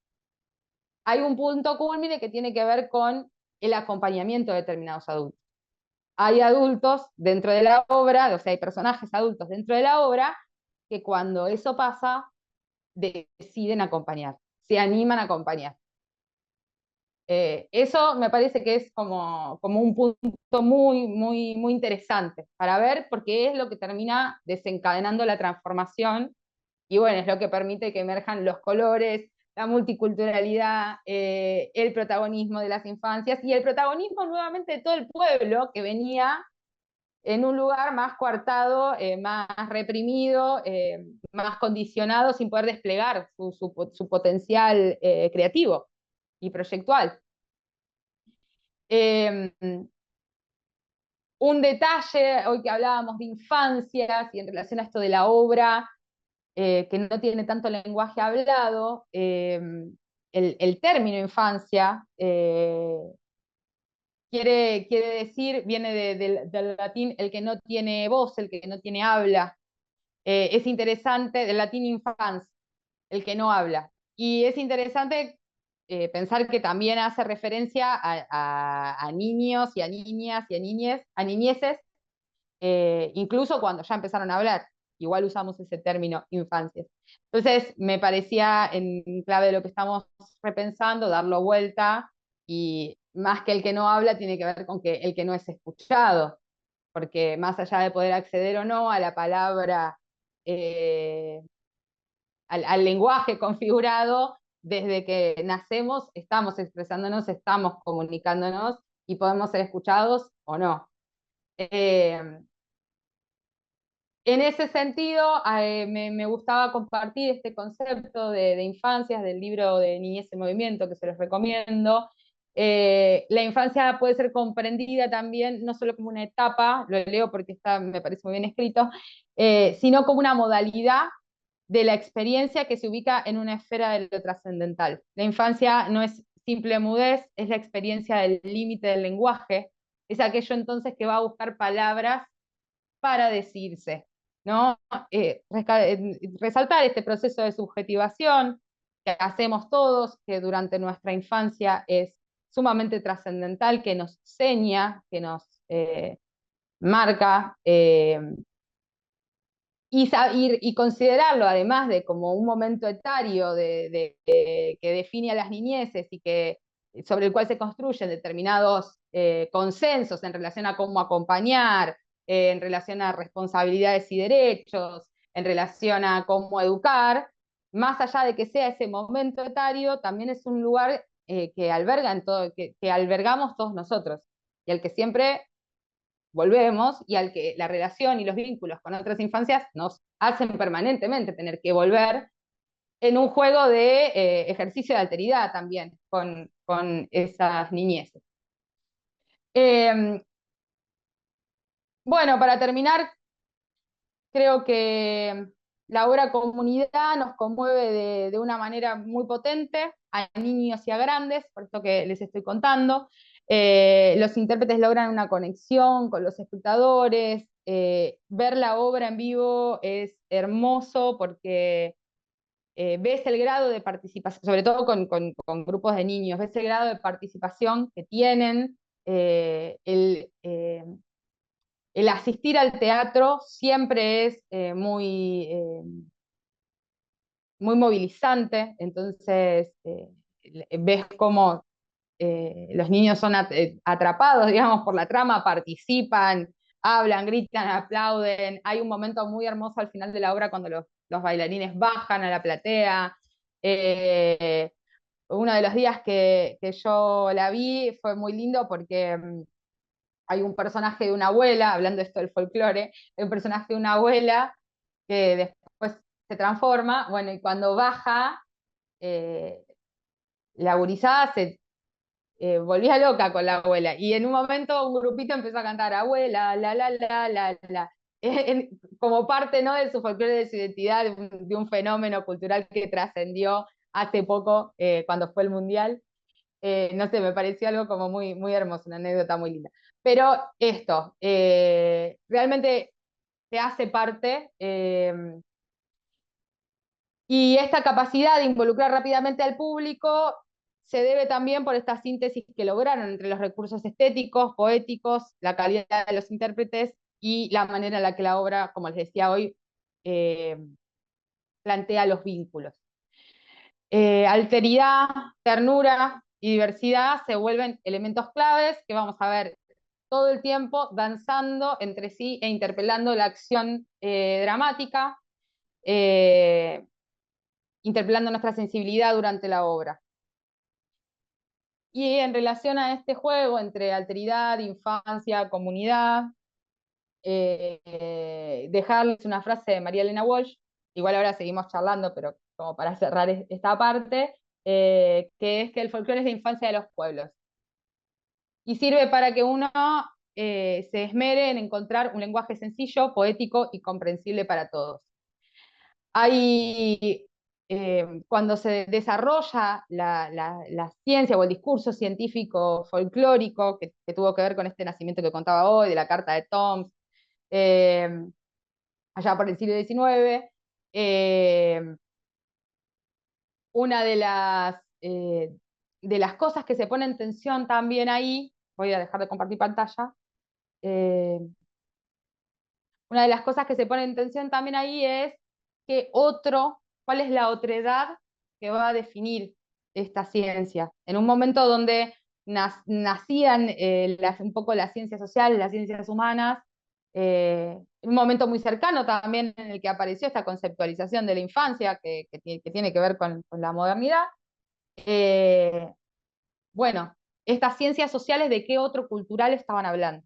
hay un punto culmine que tiene que ver con el acompañamiento de determinados adultos. Hay adultos dentro de la obra, o sea, hay personajes adultos dentro de la obra que cuando eso pasa deciden acompañar, se animan a acompañar. Eso me parece que es como un punto muy interesante para ver, porque es lo que termina desencadenando la transformación y bueno, es lo que permite que emerjan los colores, la multiculturalidad, el protagonismo de las infancias y el protagonismo nuevamente de todo el pueblo que venía en un lugar más coartado, más reprimido, más condicionado, sin poder desplegar su potencial creativo y proyectual. Un detalle, hoy que hablábamos de infancias y en relación a esto de la obra, que no tiene tanto lenguaje hablado, el término infancia quiere decir, viene del latín el que no tiene voz, el que no tiene habla. Es interesante, del latín infans, el que no habla. Y es interesante pensar que también hace referencia a niños y a niñas y a niñeces, incluso cuando ya empezaron a hablar. Igual usamos ese término infancias. Entonces, me parecía en clave de lo que estamos repensando, darlo vuelta, y más que el que no habla, tiene que ver con que el que no es escuchado. porque más allá de poder acceder o no a la palabra, al lenguaje configurado, desde que nacemos estamos expresándonos, estamos comunicándonos y podemos ser escuchados o no. En ese sentido, me gustaba compartir este concepto de infancias del libro de Niñez en Movimiento, que se los recomiendo. La infancia puede ser comprendida también, no solo como una etapa, lo leo porque me parece muy bien escrito, sino como una modalidad de la experiencia que se ubica en una esfera de lo trascendental. La infancia no es simple mudez, es la experiencia del límite del lenguaje, es aquello entonces que va a buscar palabras para decirse, ¿no? Resaltar este proceso de subjetivación que hacemos todos, que durante nuestra infancia es sumamente trascendental, que nos seña, que nos marca, y considerarlo además de como un momento etario que define a las niñeces y sobre el cual se construyen determinados consensos en relación a cómo acompañar, en relación a responsabilidades y derechos, en relación a cómo educar, más allá de que sea ese momento etario, también es un lugar que albergamos todos nosotros, y al que siempre volvemos, y al que la relación y los vínculos con otras infancias nos hacen permanentemente tener que volver en un juego de ejercicio de alteridad también con esas niñeces. Bueno, para terminar, creo que la obra Comunidad nos conmueve de una manera muy potente a niños y a grandes, por esto que les estoy contando. Los intérpretes logran una conexión con los espectadores. Ver la obra en vivo es hermoso porque ves el grado de participación, sobre todo con grupos de niños, ves el grado de participación que tienen, el asistir al teatro siempre es muy movilizante, entonces ves cómo los niños son atrapados, digamos, por la trama, participan, hablan, gritan, aplauden. Hay un momento muy hermoso al final de la obra cuando los bailarines bajan a la platea. Uno de los días que yo la vi fue muy lindo porque hay un personaje de una abuela, hablando de esto del folclore, hay un personaje de una abuela que después se transforma, bueno, y cuando baja, la gurizada se volvía loca con la abuela, y en un momento un grupito empezó a cantar abuela, la, como parte, ¿no?, de su folclore, de su identidad, de un fenómeno cultural que trascendió hace poco, cuando fue el Mundial. No sé, me pareció algo como muy, muy hermoso, una anécdota muy linda. Pero esto, realmente te hace parte, y esta capacidad de involucrar rápidamente al público se debe también por esta síntesis que lograron entre los recursos estéticos, poéticos, la calidad de los intérpretes y la manera en la que la obra, como les decía hoy, plantea los vínculos. Alteridad, ternura y diversidad se vuelven elementos claves que vamos a ver todo el tiempo danzando entre sí e interpelando la acción dramática, interpelando nuestra sensibilidad durante la obra. Y en relación a este juego entre alteridad, infancia, comunidad, dejarles una frase de María Elena Walsh, igual ahora seguimos charlando, pero como para cerrar esta parte, que es que el folclore es la infancia de los pueblos. Y sirve para que uno se esmere en encontrar un lenguaje sencillo, poético y comprensible para todos. Cuando se desarrolla la ciencia o el discurso científico folclórico, que tuvo que ver con este nacimiento que contaba hoy, de la Carta de Toms, allá por el siglo XIX, una de las cosas que se pone en tensión también ahí, voy a dejar de compartir pantalla, una de las cosas que se pone en tensión también ahí es cuál es la otredad que va a definir esta ciencia. En un momento donde nacían un poco las ciencias sociales, las ciencias humanas, Un momento muy cercano también en el que apareció esta conceptualización de la infancia que tiene que ver con la modernidad. Bueno, estas ciencias sociales, ¿de qué otro cultural estaban hablando?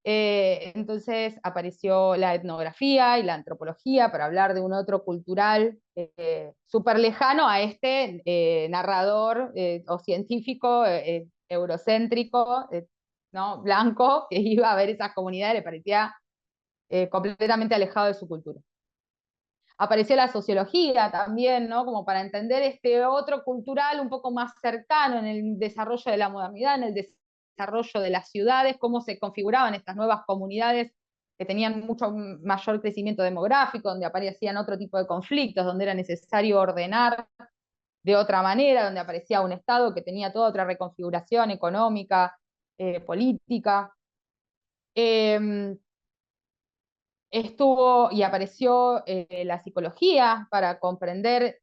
Entonces apareció la etnografía y la antropología para hablar de un otro cultural súper lejano a este narrador o científico eurocéntrico, ¿no? Blanco, que iba a ver esas comunidades, le parecía completamente alejado de su cultura. Apareció la sociología también, ¿no? Como para entender este otro cultural un poco más cercano en el desarrollo de la modernidad, en el desarrollo de las ciudades, cómo se configuraban estas nuevas comunidades que tenían mucho mayor crecimiento demográfico, donde aparecían otro tipo de conflictos, donde era necesario ordenar de otra manera, donde aparecía un Estado que tenía toda otra reconfiguración económica, política. Estuvo y apareció la psicología para comprender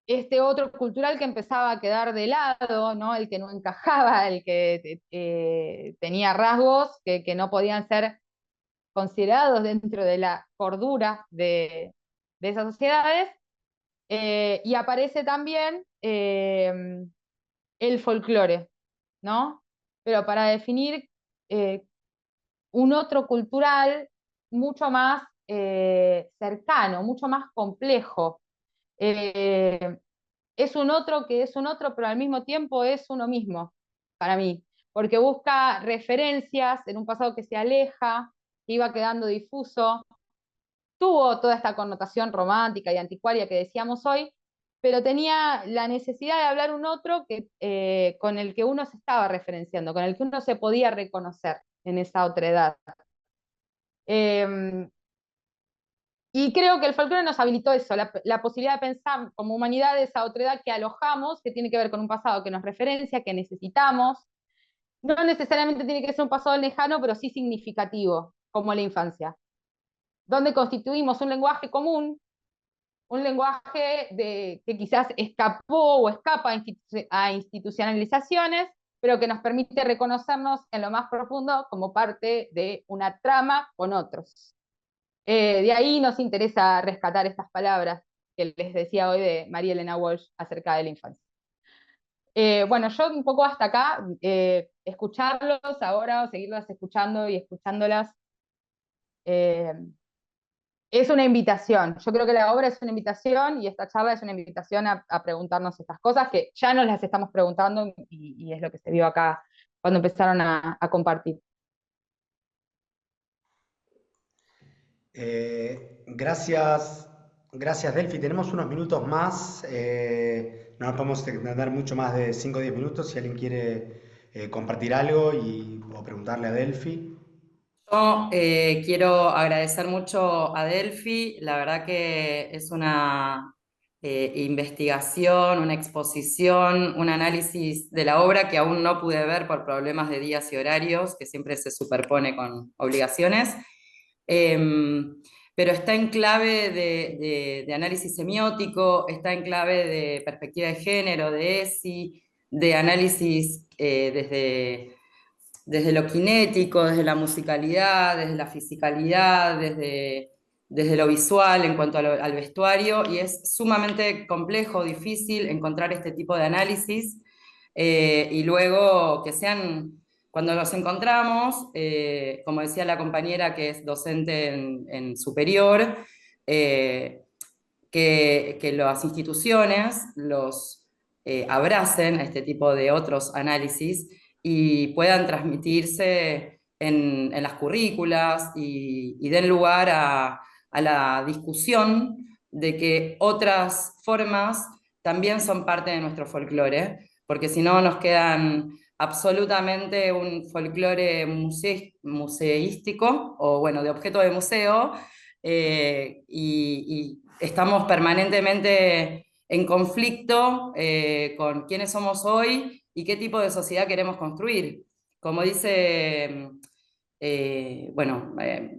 este otro cultural que empezaba a quedar de lado, ¿no? El que no encajaba, el que tenía rasgos que no podían ser considerados dentro de la cordura de esas sociedades. Y aparece también el folclore, ¿no? Pero para definir un otro cultural mucho más cercano, mucho más complejo. Es un otro que es un otro, pero al mismo tiempo es uno mismo, para mí, porque busca referencias en un pasado que se aleja, que iba quedando difuso, tuvo toda esta connotación romántica y anticuaria que decíamos hoy, pero tenía la necesidad de hablar un otro con el que uno se estaba referenciando, con el que uno se podía reconocer en esa otredad. Y creo que el folclore nos habilitó eso, la posibilidad de pensar como humanidad esa otredad que alojamos, que tiene que ver con un pasado que nos referencia, que necesitamos. No necesariamente tiene que ser un pasado lejano, pero sí significativo, como la infancia, donde constituimos un lenguaje común, un lenguaje que quizás escapó o escapa a institucionalizaciones, pero que nos permite reconocernos en lo más profundo como parte de una trama con otros. De ahí nos interesa rescatar estas palabras que les decía hoy de María Elena Walsh acerca de la infancia. Bueno, yo un poco hasta acá, escucharlos ahora o seguirlas escuchando y escuchándolas, es una invitación. Yo creo que la obra es una invitación y esta charla es una invitación a preguntarnos estas cosas que ya nos las estamos preguntando y es lo que se vio acá cuando empezaron a compartir. Gracias Delphi. Tenemos unos minutos más. No nos podemos extender mucho más de 5 o 10 minutos. Si alguien quiere compartir algo o preguntarle a Delphi. Yo quiero agradecer mucho a Delphi, la verdad que es una investigación, una exposición, un análisis de la obra que aún no pude ver por problemas de días y horarios, que siempre se superpone con obligaciones, pero está en clave de análisis semiótico, está en clave de perspectiva de género, de ESI, de análisis desde lo cinético, desde la musicalidad, desde la fisicalidad, desde lo visual en cuanto al vestuario, y es sumamente complejo, difícil encontrar este tipo de análisis, y luego que sean, cuando los encontramos, como decía la compañera que es docente en superior, que las instituciones los abracen a este tipo de otros análisis y puedan transmitirse en las currículas y den lugar a la discusión de que otras formas también son parte de nuestro folclore, porque si no nos quedan absolutamente un folclore museístico, o bueno, de objeto de museo, y estamos permanentemente en conflicto con quiénes somos hoy y qué tipo de sociedad queremos construir. Como dice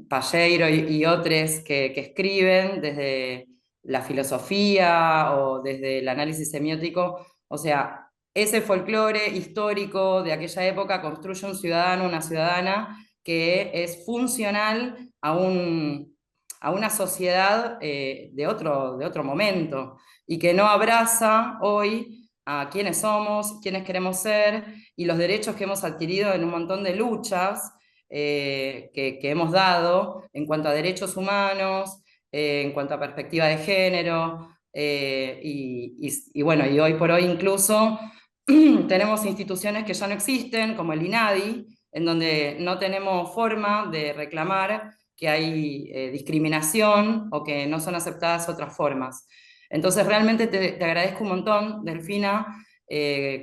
Palleiro y otros que escriben desde la filosofía o desde el análisis semiótico, o sea, ese folclore histórico de aquella época construye un ciudadano, una ciudadana que es funcional a una sociedad de otro momento y que no abraza hoy a quiénes somos, quiénes queremos ser y los derechos que hemos adquirido en un montón de luchas que hemos dado en cuanto a derechos humanos, en cuanto a perspectiva de género, y bueno, y hoy por hoy incluso tenemos instituciones que ya no existen, como el INADI, en donde no tenemos forma de reclamar que hay discriminación o que no son aceptadas otras formas. Entonces realmente te agradezco un montón, Delfina,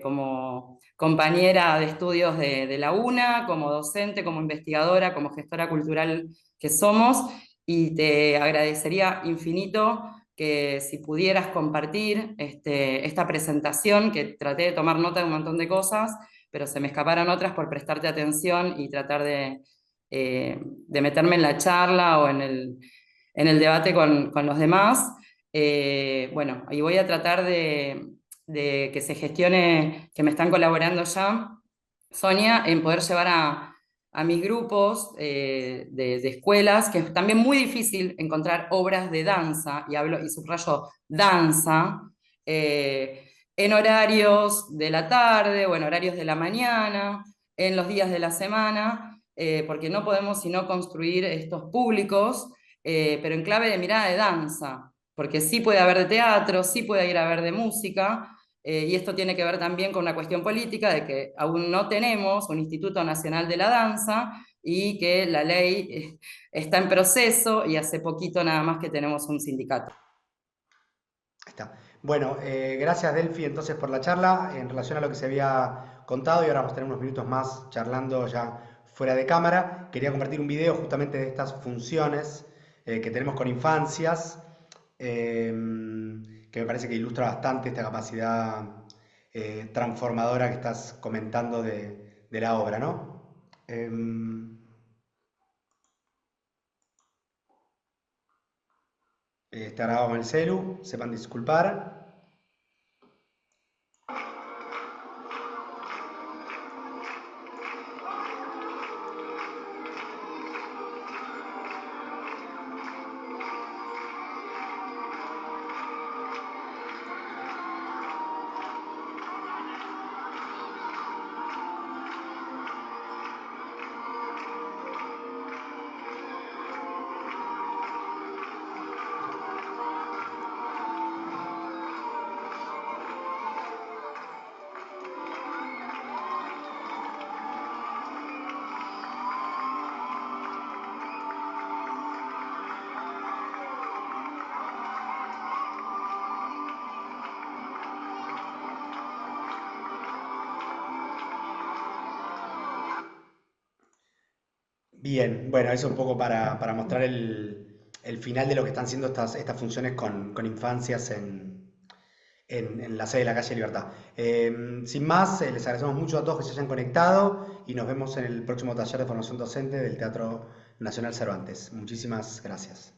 como compañera de estudios de la UNA, como docente, como investigadora, como gestora cultural que somos, y te agradecería infinito que si pudieras compartir esta presentación, que traté de tomar nota de un montón de cosas, pero se me escaparon otras por prestarte atención y tratar de meterme en la charla o en el debate con los demás. Bueno, y voy a tratar de que se gestione, que me están colaborando ya, Sonia, en poder llevar a mis grupos de escuelas, que es también muy difícil encontrar obras de danza, y subrayo danza, en horarios de la tarde o en horarios de la mañana, en los días de la semana, porque no podemos sino construir estos públicos, pero en clave de mirada de danza, porque sí puede haber de teatro, sí puede ir a haber de música, y esto tiene que ver también con una cuestión política de que aún no tenemos un Instituto Nacional de la Danza y que la ley está en proceso y hace poquito nada más que tenemos un sindicato. Ahí está. Bueno, gracias Delphi entonces por la charla en relación a lo que se había contado y ahora vamos a tener unos minutos más charlando ya fuera de cámara. Quería compartir un video justamente de estas funciones que tenemos con infancias, que me parece que ilustra bastante esta capacidad transformadora que estás comentando de la obra, ¿no? Está grabado con el celu, sepan disculpar. Bien, bueno, eso un poco para mostrar el final de lo que están siendo estas funciones con infancias en la sede de la calle Libertad. Sin más, les agradecemos mucho a todos que se hayan conectado y nos vemos en el próximo taller de formación docente del Teatro Nacional Cervantes. Muchísimas gracias.